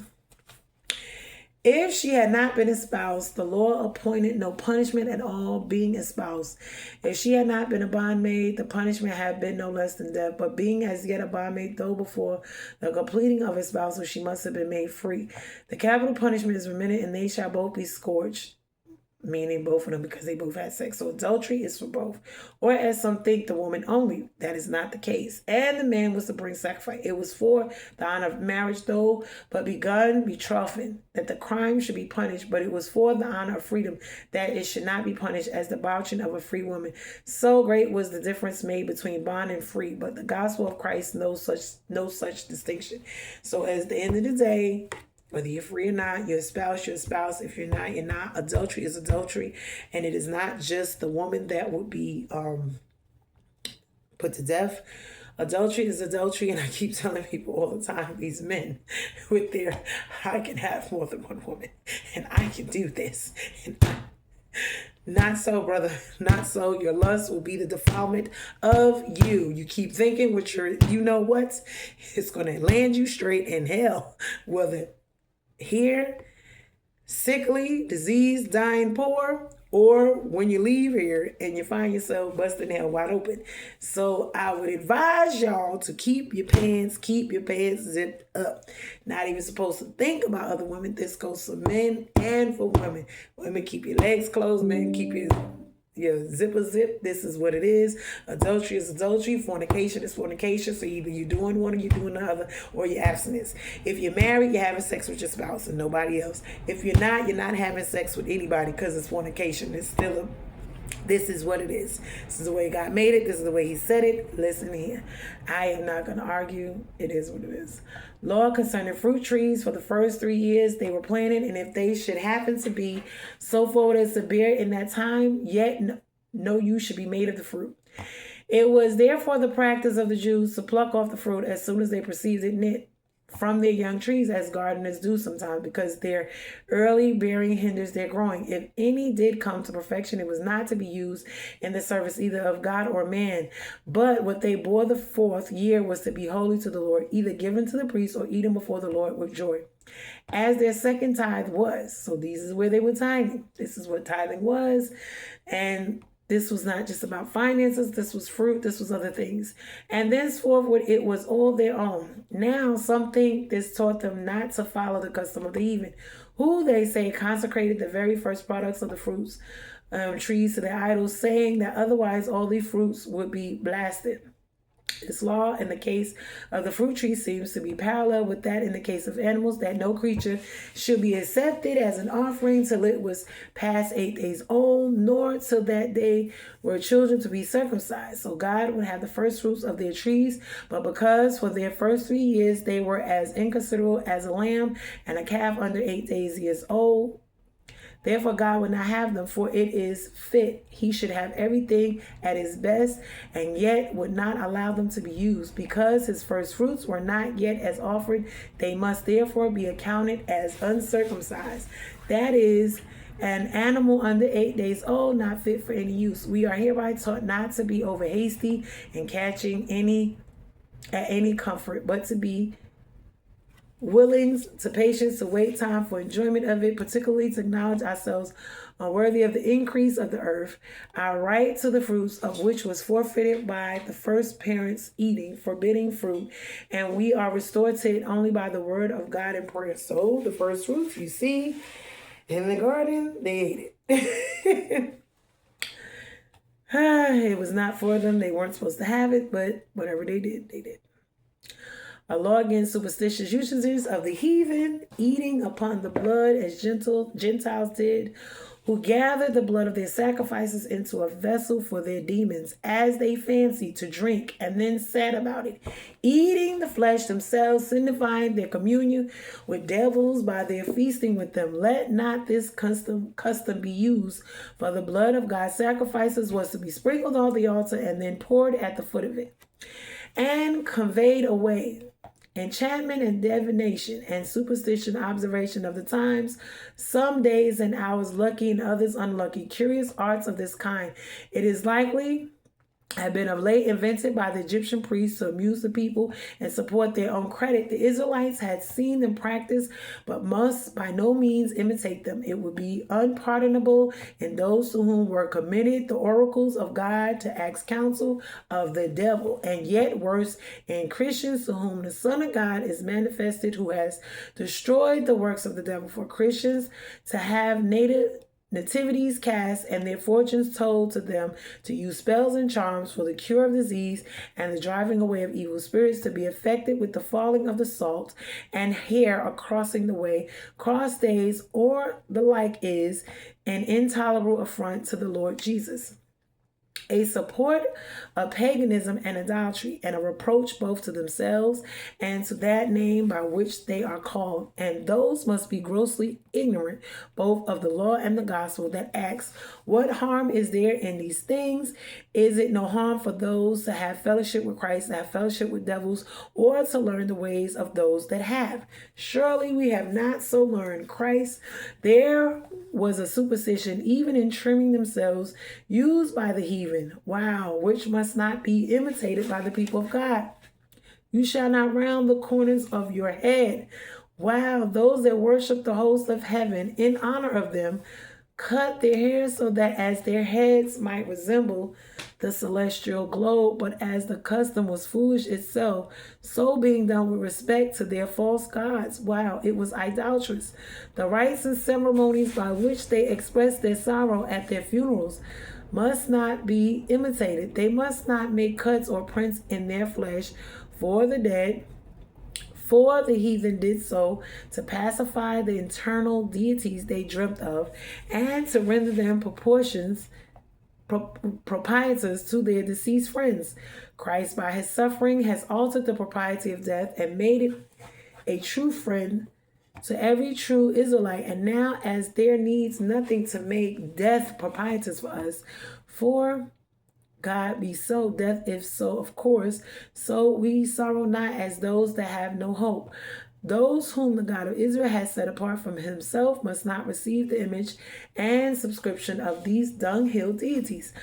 If she had not been espoused, the law appointed no punishment at all, being espoused. If she had not been a bondmaid, the punishment had been no less than death. But being as yet a bondmaid, though before the completing of espousal, she must have been made free. The capital punishment is remitted, and they shall both be scourged, meaning both of them, because they both had sex. So adultery is for both. Or as some think, the woman only. That is not the case. And the man was to bring sacrifice. It was for the honor of marriage, though, but begun betrothing, that the crime should be punished. But it was for the honor of freedom, that it should not be punished as the debauching of a free woman. So great was the difference made between bond and free. But the gospel of Christ knows such distinction. So at the end of the day, whether you're free or not, you're a spouse, you're a spouse. If you're not, you're not. Adultery is adultery. And it is not just the woman that would be put to death. Adultery is adultery. And I keep telling people all the time, these men with their, I can have more than one woman. And I can do this. And not so, brother. Not so. Your lust will be the defilement of you. You keep thinking with your, you know what? It's going to land you straight in hell. Whether here, sickly, diseased, dying, poor, or when you leave here and you find yourself busting hell wide open. So I would advise y'all to keep your pants zipped up. Not even supposed to think about other women. This goes for men and for women. Women, keep your legs closed. Men, keep your zipper zip. This is what it is. Adultery is adultery. Fornication is fornication. So either you're doing one or you're doing the other, or you're abstinence. If you're married, you're having sex with your spouse and nobody else. If you're not having sex with anybody, because it's fornication. It's still this is what it is. This is the way God made it. This is the way he said it. Listen here. I am not going to argue. It is what it is. Law concerning fruit trees, for the first 3 years they were planted, and if they should happen to be so forward as to bear in that time, yet no use should be made of the fruit. It was therefore the practice of the Jews to pluck off the fruit as soon as they perceived it knit from their young trees, as gardeners do sometimes, because their early bearing hinders their growing. If any did come to perfection, it was not to be used in the service either of God or man, but what they bore the 4th year was to be holy to the Lord, either given to the priest or eaten before the Lord with joy, as their second tithe was. So these is where they were tithing. This is what tithing was. And this was not just about finances. This was fruit. This was other things. And thenceforward, it was all their own. Now, some think this taught them not to follow the custom of the heathen, who they say consecrated the very first products of the fruits trees to their idols, saying that otherwise all the fruits would be blasted. This law in the case of the fruit tree seems to be parallel with that in the case of animals, that no creature should be accepted as an offering till it was past 8 days old, nor till that they were children to be circumcised. So God would have the first fruits of their trees, but because for their first 3 years they were as inconsiderable as a lamb and a calf under 8 years old, therefore, God would not have them, for it is fit he should have everything at his best, and yet would not allow them to be used. Because his first fruits were not yet as offered, they must therefore be accounted as uncircumcised. That is, an animal under 8 days old, not fit for any use. We are hereby taught not to be over hasty in catching at any comfort, but to be willing to patience, to wait time for enjoyment of it, particularly to acknowledge ourselves unworthy of the increase of the earth, our right to the fruits of which was forfeited by the first parents eating, forbidding fruit, and we are restored to it only by the word of God and prayer. So the first fruits, you see, in the garden, they ate it. It was not for them. They weren't supposed to have it, but whatever they did, they did. A law against superstitious usages of the heathen, eating upon the blood as Gentiles did, who gathered the blood of their sacrifices into a vessel for their demons, as they fancied to drink, and then sat about it, eating the flesh themselves, signifying their communion with devils by their feasting with them. Let not this custom be used, for the blood of God's sacrifices was to be sprinkled on the altar and then poured at the foot of it, and conveyed away. Enchantment and divination and superstition, observation of the times, some days and hours lucky and others unlucky, curious arts of this kind. It is likely had been of late invented by the Egyptian priests to amuse the people and support their own credit. The Israelites had seen them practice, but must by no means imitate them. It would be unpardonable in those to whom were committed the oracles of God to ask counsel of the devil, and yet worse in Christians to whom the Son of God is manifested, who has destroyed the works of the devil. For Christians to have nativities cast and their fortunes told to them, to use spells and charms for the cure of disease and the driving away of evil spirits, to be affected with the falling of the salt and hair or crossing the way, cross days, or the like, is an intolerable affront to the Lord Jesus, a support of paganism and idolatry, and a reproach both to themselves and to that name by which they are called. And those must be grossly ignorant both of the law and the gospel, that asks, what harm is there in these things? Is it no harm for those to have fellowship with Christ, to have fellowship with devils, or to learn the ways of those that have? Surely we have not so learned Christ. There was a superstition, even in trimming themselves, used by the heathen. Wow, which must not be imitated by the people of God. You shall not round the corners of your head. Wow, those that worship the host of heaven in honor of them cut their hair so that as their heads might resemble the celestial globe, but as the custom was foolish itself, so being done with respect to their false gods. Wow, it was idolatrous. The rites and ceremonies by which they expressed their sorrow at their funerals must not be imitated. They must not make cuts or prints in their flesh for the dead, for the heathen did so to pacify the internal deities they dreamt of, and to render them proprietors to their deceased friends. Christ, by his suffering, has altered the propriety of death and made it a true friend to every true Israelite. And now, as there needs nothing to make death proprietors for us, for God be so, death if so, of course, so we sorrow not as those that have no hope. Those whom the God of Israel has set apart from himself must not receive the image and subscription of these dunghill deities.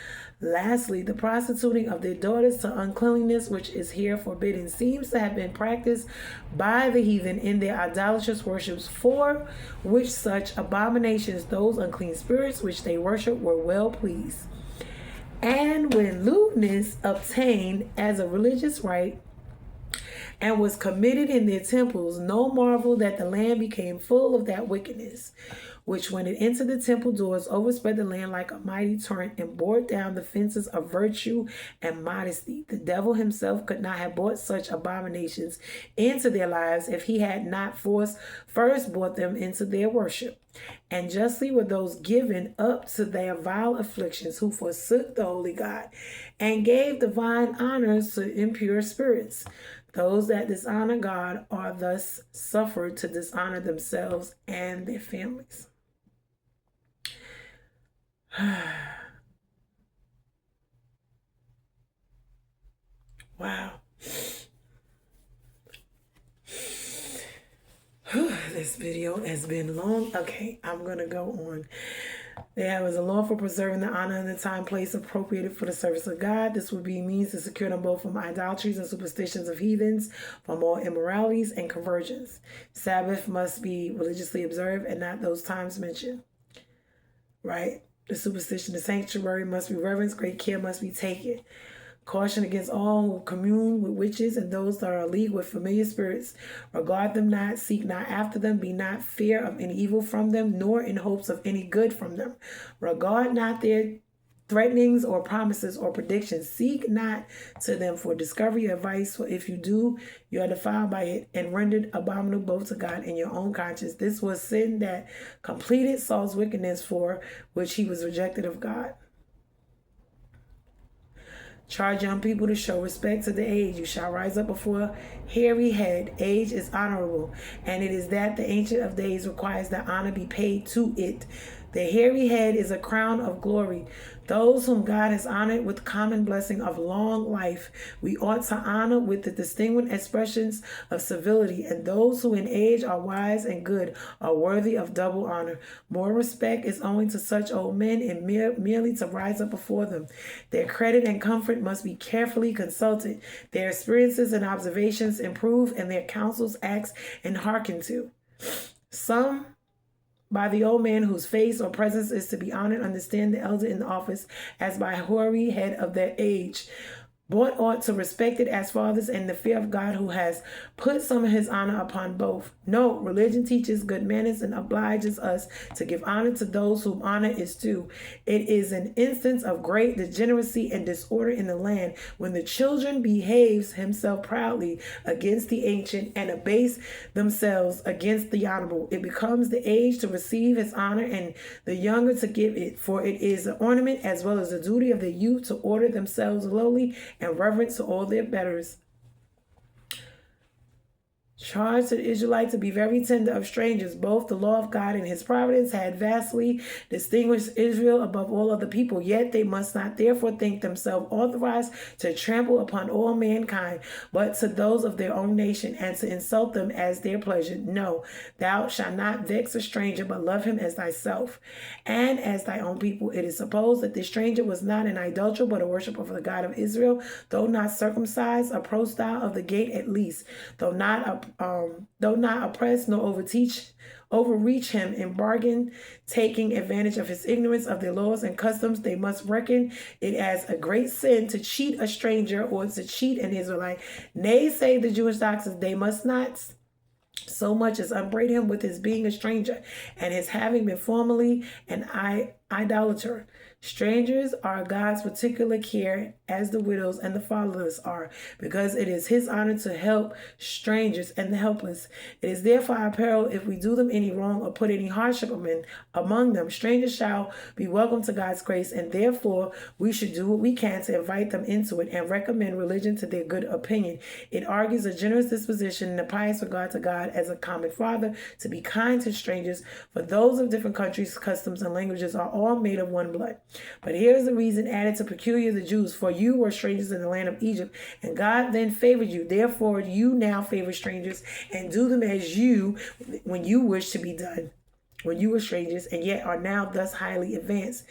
Lastly, the prostituting of their daughters to uncleanliness, which is here forbidden, seems to have been practiced by the heathen in their idolatrous worships, for which such abominations those unclean spirits which they worship were well pleased. And when lewdness obtained as a religious rite and was committed in their temples, no marvel that the land became full of that wickedness, which when it entered the temple doors overspread the land like a mighty torrent and bore down the fences of virtue and modesty. The devil himself could not have brought such abominations into their lives if he had not first brought them into their worship. And justly were those given up to their vile afflictions who forsook the holy God and gave divine honors to impure spirits. Those that dishonor God are thus suffered to dishonor themselves and their families. Wow. This video has been long. Okay, I'm going to go on. There was a law for preserving the honor and the time, place appropriated for the service of God. This would be means to secure them both from idolatries and superstitions of heathens, from all immoralities and conversions. Sabbath must be religiously observed and not those times mentioned. Right? The superstition, the sanctuary must be reverenced. Great care must be taken. Caution against all who commune with witches and those that are in league with familiar spirits. Regard them not, seek not after them, be not fear of any evil from them, nor in hopes of any good from them. Regard not their threatenings or promises or predictions. Seek not to them for discovery or advice, for if you do, you are defiled by it and rendered abominable both to God and your own conscience. This was sin that completed Saul's wickedness, for which he was rejected of God. Charge young people to show respect to the age. You shall rise up before hairy head. Age is honorable, and it is that the Ancient of Days requires that honor be paid to it. The hairy head is a crown of glory. Those whom God has honored with common blessing of long life, we ought to honor with the distinguished expressions of civility, and those who in age are wise and good are worthy of double honor. More respect is owing to such old men, and merely to rise up before them. Their credit and comfort must be carefully consulted, their experiences and observations improved, and their counsels asked and hearkened to. Some by the old man whose face or presence is to be honored, understand the elder in the office as by hoary head of their age. But ought to respect it as fathers in the fear of God, who has put some of his honor upon both. No, religion teaches good manners and obliges us to give honor to those whom honor is due. It is an instance of great degeneracy and disorder in the land when the children behaves himself proudly against the ancient and abase themselves against the honorable. It becomes the age to receive his honor and the younger to give it, for it is an ornament as well as the duty of the youth to order themselves lowly and reverence to all their betters. Charged to the Israelites to be very tender of strangers. Both the law of God and his providence had vastly distinguished Israel above all other people, yet they must not therefore think themselves authorized to trample upon all mankind, but to those of their own nation, and to insult them as their pleasure. No, thou shalt not vex a stranger, but love him as thyself, and as thy own people. It is supposed that the stranger was not an idolater, but a worshiper of the God of Israel, though not circumcised, a prostyle of the gate at least, though not oppress nor overreach him in bargain, taking advantage of his ignorance of their laws and customs. They must reckon it as a great sin to cheat a stranger or to cheat an Israelite. Nay, say the Jewish doctors, they must not so much as upbraid him with his being a stranger and his having been formerly an idolater. Strangers are God's particular care, as the widows and the fatherless are, because it is his honor to help strangers and the helpless. It is therefore our peril if we do them any wrong or put any hardship among them. Strangers shall be welcome to God's grace, and therefore we should do what we can to invite them into it and recommend religion to their good opinion. It argues a generous disposition and a pious regard to God as a common father, to be kind to strangers, for those of different countries, customs, and languages are all made of one blood. But here is the reason added to peculiar the Jews: for you were strangers in the land of Egypt, and God then favored you. Therefore you now favor strangers, and do them as you when you wish to be done when you were strangers, and yet are now thus highly advanced.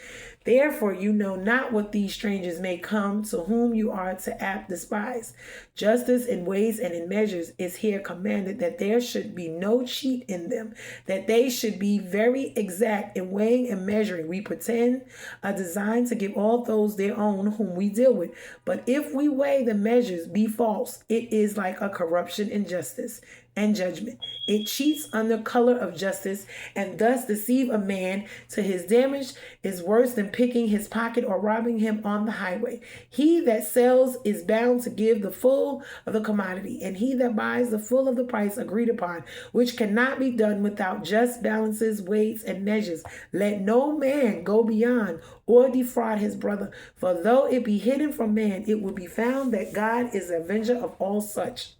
Therefore you know not what these strangers may come, to whom you are to apt despise. Justice in ways and in measures is here commanded, that there should be no cheat in them, that they should be very exact in weighing and measuring. We pretend a design to give all those their own whom we deal with. But if we weigh the measures be false, it is like a corruption in justice and judgment. It cheats under color of justice, and thus deceive a man to his damage is worse than picking his pocket or robbing him on the highway. He that sells is bound to give the full of the commodity, and he that buys the full of the price agreed upon, which cannot be done without just balances, weights, and measures. Let no man go beyond or defraud his brother, for though it be hidden from man, it will be found that God is the avenger of all such.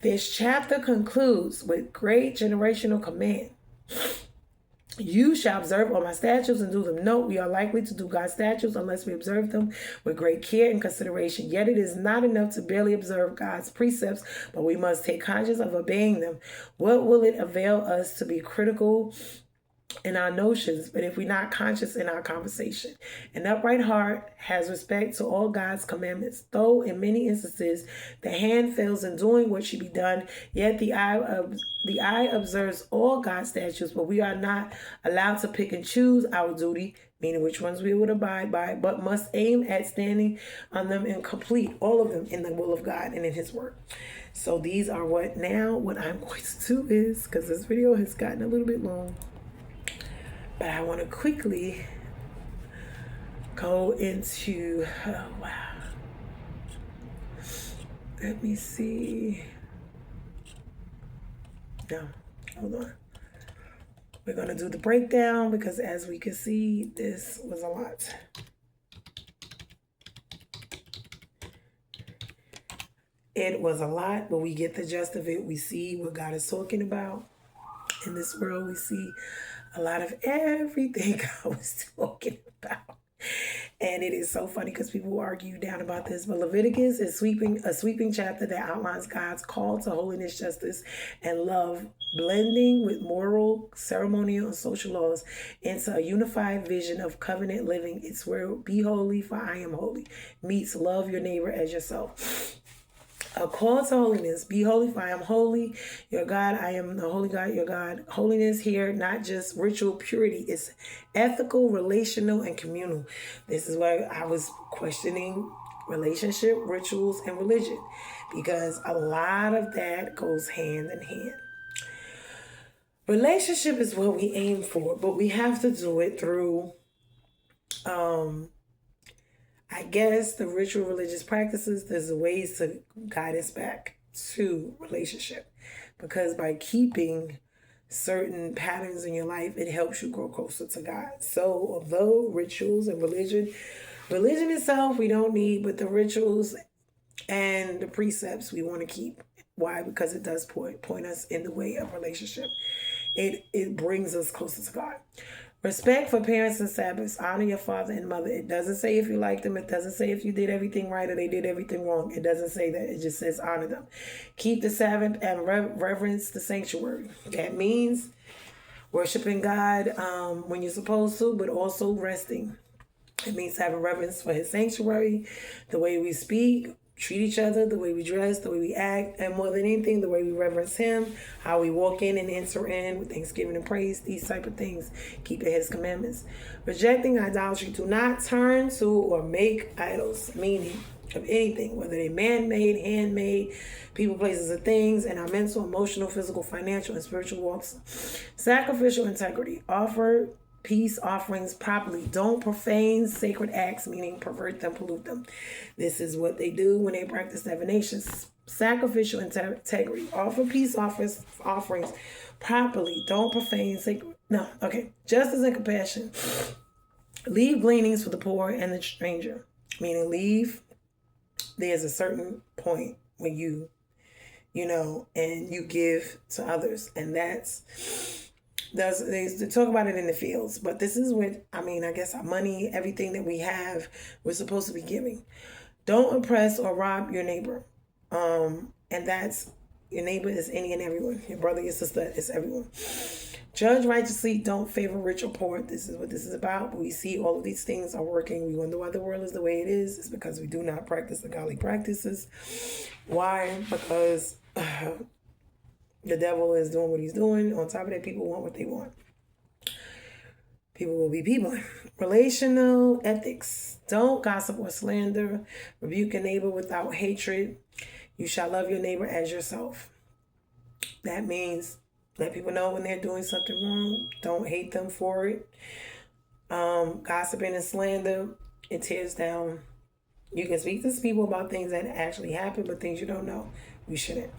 This chapter concludes with great generational command. You shall observe all my statutes and do them. Note, we are likely to do God's statutes unless we observe them with great care and consideration. Yet it is not enough to barely observe God's precepts, but we must take conscience of obeying them. What will it avail us to be critical in our notions, but if we're not conscious in our conversation? An upright heart has respect to all God's commandments, though in many instances the hand fails in doing what should be done, yet the eye observes all God's statutes, but we are not allowed to pick and choose our duty, meaning which ones we would abide by, but must aim at standing on them and complete all of them in the will of God and in his word. So these are what I'm going to do is, because this video has gotten a little bit long, but I want to quickly go into, let me see. No, hold on. We're going to do the breakdown because, as we can see, this was a lot. It was a lot, but we get the gist of it. We see what God is talking about in this world. We see a lot of everything I was talking about. And it is so funny because people argue down about this. But Leviticus is a sweeping chapter that outlines God's call to holiness, justice, and love, blending with moral, ceremonial, and social laws into a unified vision of covenant living. It's where be holy, for I am holy meets love your neighbor as yourself. A call to holiness. Be holy, for I am holy. Your God, I am the holy God, your God. Holiness here, not just ritual purity. It's ethical, relational, and communal. This is why I was questioning relationship, rituals, and religion, because a lot of that goes hand in hand. Relationship is what we aim for, but we have to do it through I guess the ritual religious practices, there's ways to guide us back to relationship. Because by keeping certain patterns in your life, it helps you grow closer to God. So although rituals and religion itself we don't need, but the rituals and the precepts we want to keep. Why? Because it does point us in the way of relationship. It brings us closer to God. Respect for parents and Sabbaths. Honor your father and mother. It doesn't say if you like them. It doesn't say if you did everything right or they did everything wrong. It doesn't say that. It just says honor them. Keep the Sabbath and reverence the sanctuary. That means worshiping God when you're supposed to, but also resting. It means having reverence for his sanctuary, the way we speak, treat each other, the way we dress, the way we act, and more than anything, the way we reverence him, how we walk in and enter in with thanksgiving and praise, these type of things, keeping his commandments. Rejecting idolatry. Do not turn to or make idols, meaning of anything, whether they're man-made, handmade, people, places, or things, and our mental, emotional, physical, financial, and spiritual walks. Sacrificial integrity. Offer peace offerings properly. Don't profane sacred acts, meaning pervert them, pollute them. This is what they do when they practice divination. Sacrificial integrity. Offer peace offerings properly. Don't profane sacred. No, okay. Justice and compassion. Leave gleanings for the poor and the stranger, meaning leave. There's a certain point when you and you give to others, and they talk about it in the fields, but this is what, I guess our money, everything that we have, we're supposed to be giving. Don't oppress or rob your neighbor. And that's, your neighbor is any and everyone. Your brother, your sister, is everyone. Judge righteously, don't favor rich or poor. This is what this is about. We see all of these things are working. We wonder why the world is the way it is. It's because we do not practice the godly practices. Why? Because the devil is doing what he's doing. On top of that, people want what they want. People will be people. Relational ethics. Don't gossip or slander. Rebuke a neighbor without hatred. You shall love your neighbor as yourself. That means let people know when they're doing something wrong. Don't hate them for it. Gossiping and slander, it tears down. You can speak to people about things that actually happen, but things you don't know, we shouldn't.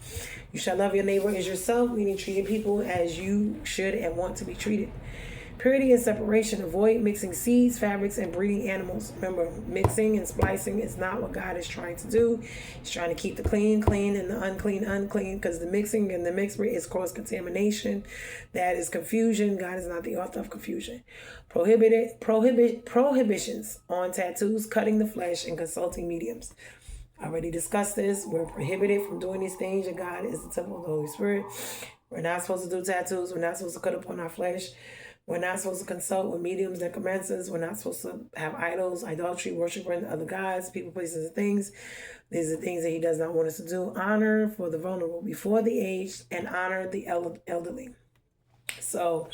You shall love your neighbor as yourself, meaning treating people as you should and want to be treated. Purity and separation. Avoid mixing seeds, fabrics, and breeding animals. Remember, mixing and splicing is not what God is trying to do. He's trying to keep the clean, clean, and the unclean, unclean, because the mixing and the mixture is cause contamination. That is confusion. God is not the author of confusion. Prohibitions on tattoos, cutting the flesh, and consulting mediums. I already discussed this. We're prohibited from doing these things, and God is the temple of the Holy Spirit. We're not supposed to do tattoos. We're not supposed to cut upon our flesh. We're not supposed to consult with mediums, necromancers. We're not supposed to have idols, idolatry, worshiping other gods, people, places, and things. These are things that he does not want us to do. Honor for the vulnerable before the aged, and honor the elderly. So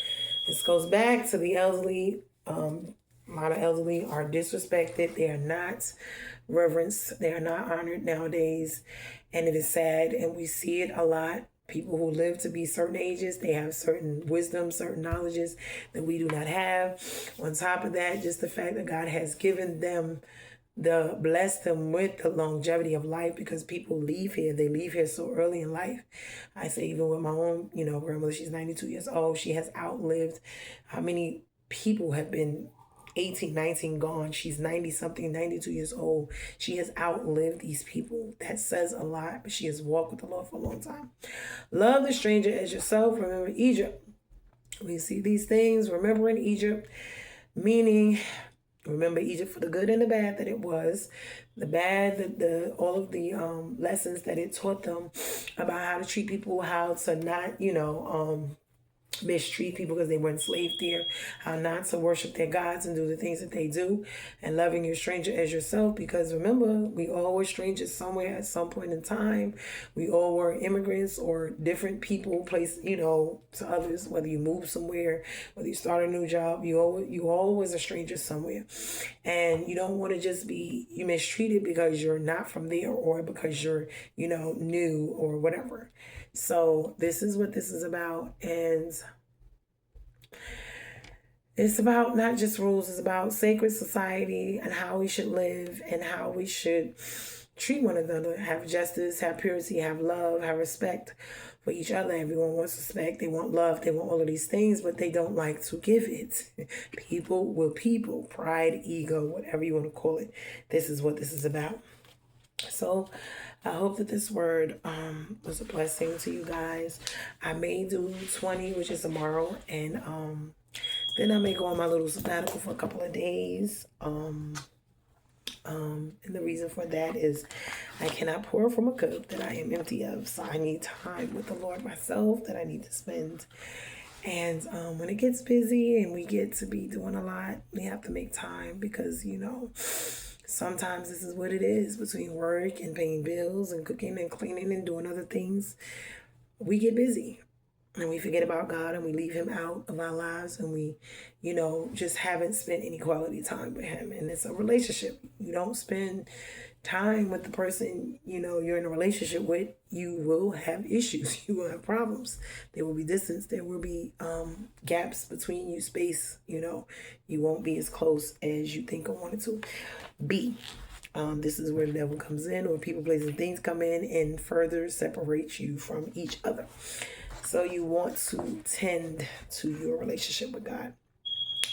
this goes back to the elderly. A lot of elderly are disrespected. They are not reverenced. They are not honored nowadays. And it is sad, and we see it a lot. People who live to be certain ages, they have certain wisdom, certain knowledges that we do not have. On top of that, just the fact that God has given them blessed them with the longevity of life, because people leave here. They leave here so early in life. I say even with my own, grandmother, she's 92 years old. She has outlived how many people have been 18, 19 gone. She's 90 something, 92 years old. She has outlived these people. That says a lot, but she has walked with the Lord for a long time. Love the stranger as yourself. Remember Egypt. We see these things, remembering Egypt, meaning remember Egypt for the good and the bad that it was, the bad, the all of the lessons that it taught them about how to treat people, how to not, mistreat people because they were enslaved there, how not to worship their gods and do the things that they do, and loving your stranger as yourself. Because remember, we all were strangers somewhere at some point in time. We all were immigrants or different people placed, to others. Whether you move somewhere, whether you start a new job, you always a stranger somewhere, and you don't want to just be you mistreated because you're not from there or because you're new or whatever. So this is what this is about, and it's about not just rules, it's about sacred society and how we should live and how we should treat one another, have justice, have purity, have love, have respect for each other. Everyone wants respect, they want love, they want all of these things, but they don't like to give it. People, pride, ego, whatever you want to call it. This is what this is about. So I hope that this word was a blessing to you guys. I may do 20, which is tomorrow, and then I may go on my little sabbatical for a couple of days. And the reason for that is I cannot pour from a cup that I am empty of. So I need time with the Lord myself that I need to spend. And when it gets busy and we get to be doing a lot, we have to make time because, sometimes this is what it is between work and paying bills and cooking and cleaning and doing other things. We get busy. And we forget about God and we leave him out of our lives and we, just haven't spent any quality time with him. And it's a relationship. You don't spend time with the person, you're in a relationship with, you will have issues. You will have problems. There will be distance. There will be gaps between you, space, you won't be as close as you think or wanted to be. This is where the devil comes in, or people, places, and things come in and further separate you from each other. So you want to tend to your relationship with God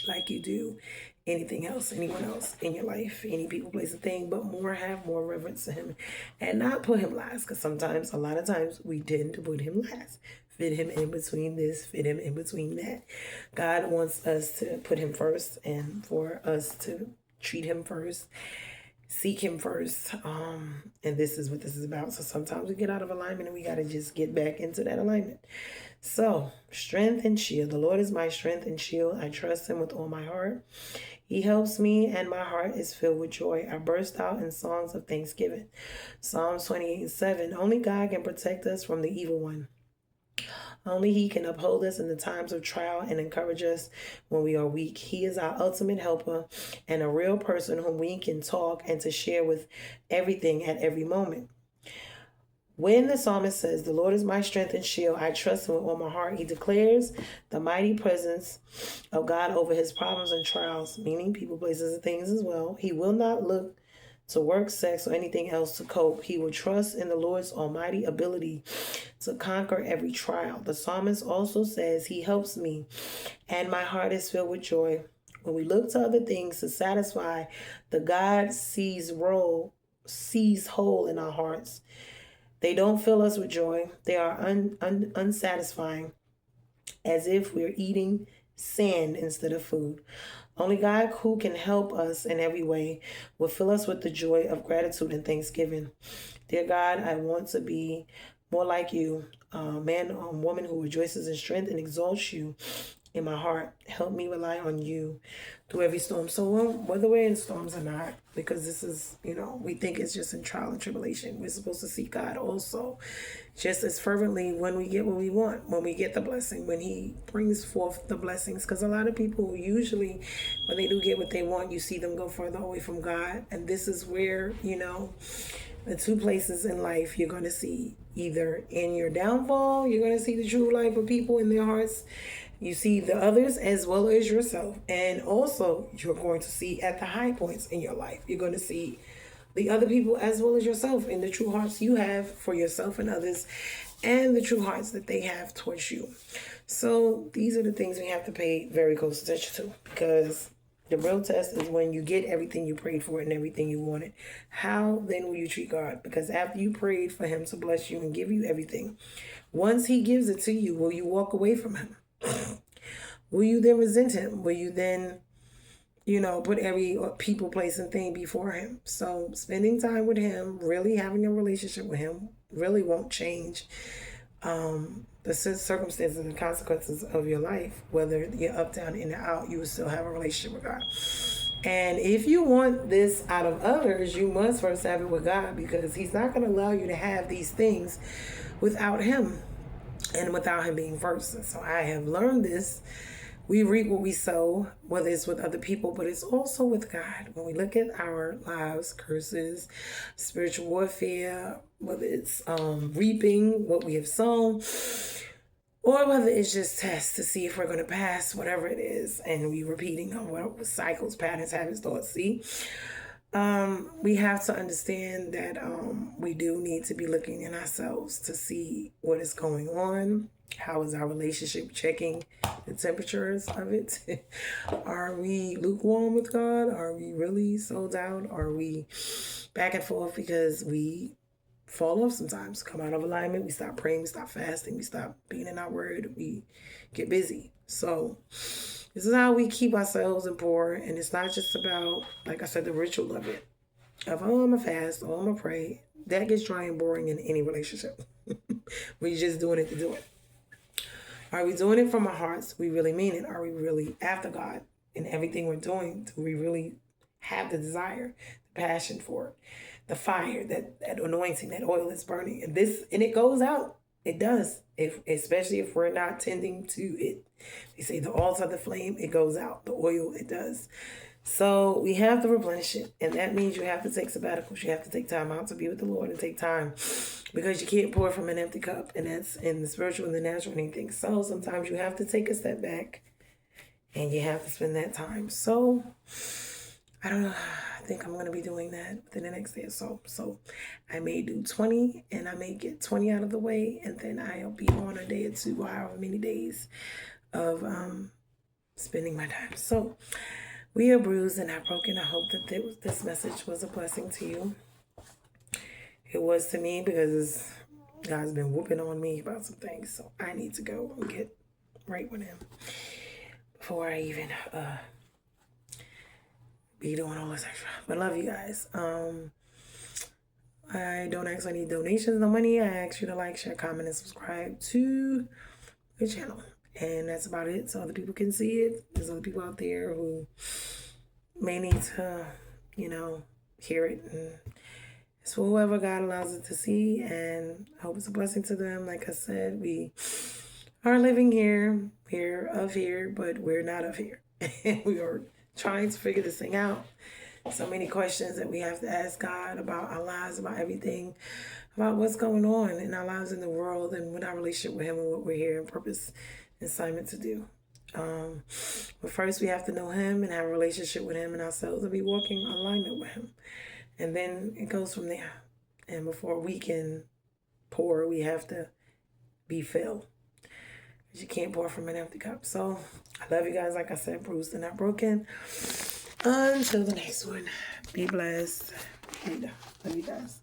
like you do anything else, anyone else in your life, any people, place, and thing, but have more reverence to him and not put him last. Because a lot of times, we tend to put him last. Fit him in between this, fit him in between that. God wants us to put him first and for us to treat him first, seek him first. And this is what this is about. So sometimes we get out of alignment and we got to just get back into that alignment. So, strength and shield. The Lord is my strength and shield. I trust him with all my heart. He helps me and my heart is filled with joy. I burst out in songs of thanksgiving. Psalms 28:7. Only God can protect us from the evil one. Only he can uphold us in the times of trial and encourage us when we are weak. He is our ultimate helper and a real person whom we can talk and to share with everything at every moment. When the psalmist says, the Lord is my strength and shield, I trust him with all my heart, he declares the mighty presence of God over his problems and trials, meaning people, places, and things as well. He will not look to work, sex, or anything else to cope. He will trust in the Lord's almighty ability to conquer every trial. The psalmist also says, he helps me, and my heart is filled with joy. When we look to other things to satisfy, the God sees whole in our hearts. They don't fill us with joy. They are unsatisfying, as if we're eating sand instead of food. Only God, who can help us in every way, will fill us with the joy of gratitude and thanksgiving. Dear God, I want to be more like you, man or woman who rejoices in strength and exalts you in my heart. Help me rely on you through every storm. So whether we're in storms or not, because this is, we think it's just in trial and tribulation. We're supposed to seek God also just as fervently when we get what we want, when we get the blessing, when he brings forth the blessings. Because a lot of people usually, when they do get what they want, you see them go further away from God. And this is where, the two places in life you're going to see, either in your downfall, you're going to see the true life of people in their hearts. You see the others as well as yourself. And also you're going to see at the high points in your life, you're going to see the other people as well as yourself in the true hearts you have for yourself and others and the true hearts that they have towards you. So these are the things we have to pay very close attention to, because the real test is when you get everything you prayed for and everything you wanted. How then will you treat God? Because after you prayed for him to bless you and give you everything, once he gives it to you, will you walk away from him? will you then resent him? Will you then, put every people, place, and thing before him? So spending time with him, really having a relationship with him, really won't change the circumstances and consequences of your life. Whether you're up, down, in, and out, you will still have a relationship with God. And if you want this out of others, you must first have it with God, because he's not going to allow you to have these things without him and without him being first. And so I have learned this. We reap what we sow, whether it's with other people, but it's also with God. When we look at our lives, curses, spiritual warfare, whether it's reaping what we have sown, or whether it's just tests to see if we're going to pass whatever it is, and we repeating on what cycles, patterns, habits, thoughts. See, we have to understand that we do need to be looking in ourselves to see what is going on. How is our relationship? Checking the temperatures of it. Are we lukewarm with God? Are we really sold out? Are we back and forth because we fall off sometimes, come out of alignment, we stop praying, we stop fasting, we stop being in our word, we get busy. So this is how we keep ourselves in pour. And it's not just about, like I said, the ritual of it, of, I'm gonna fast, I'm gonna pray. That gets dry and boring in any relationship. We're just doing it to do it. Are we doing it from our hearts? We really mean it? Are we really after God in everything we're doing? Do we really have the desire, the passion for it, the fire, that anointing, that oil is burning? And it goes out. It does. Especially if we're not tending to it. They say the altar, the flame, it goes out. The oil, it does. So we have to replenish it. And that means you have to take sabbaticals. You have to take time out to be with the Lord and take time, because you can't pour from an empty cup. And that's in the spiritual and the natural and anything. So sometimes you have to take a step back and you have to spend that time. So I don't know. I think I'm going to be doing that within the next day or so. So I may do 20, and I may get 20 out of the way. And then I'll be on a day or two, however many days of spending my time. So we are bruised and not broken. I hope that this message was a blessing to you. It was to me, because God's been whooping on me about some things. So I need to go and get right with him before I even be doing all this extra. But love you guys. I don't ask any donations, no money. I ask you to like, share, comment, and subscribe to the channel. And that's about it, so other people can see it. There's other people out there who may need to, hear it. And it's for whoever God allows it to see. And I hope it's a blessing to them. Like I said, we are living here. We're of here, but we're not of here. We are trying to figure this thing out. So many questions that we have to ask God about our lives, about everything, about what's going on in our lives in the world, and with our relationship with him and what we're here in purpose and assignment to do. But first we have to know him and have a relationship with him and ourselves, and be walking in alignment with him. And then it goes from there. And before we can pour, we have to be filled. You can't pour from an empty cup. So I love you guys. Like I said, bruised and not broken. Until the next one, be blessed. Love you guys.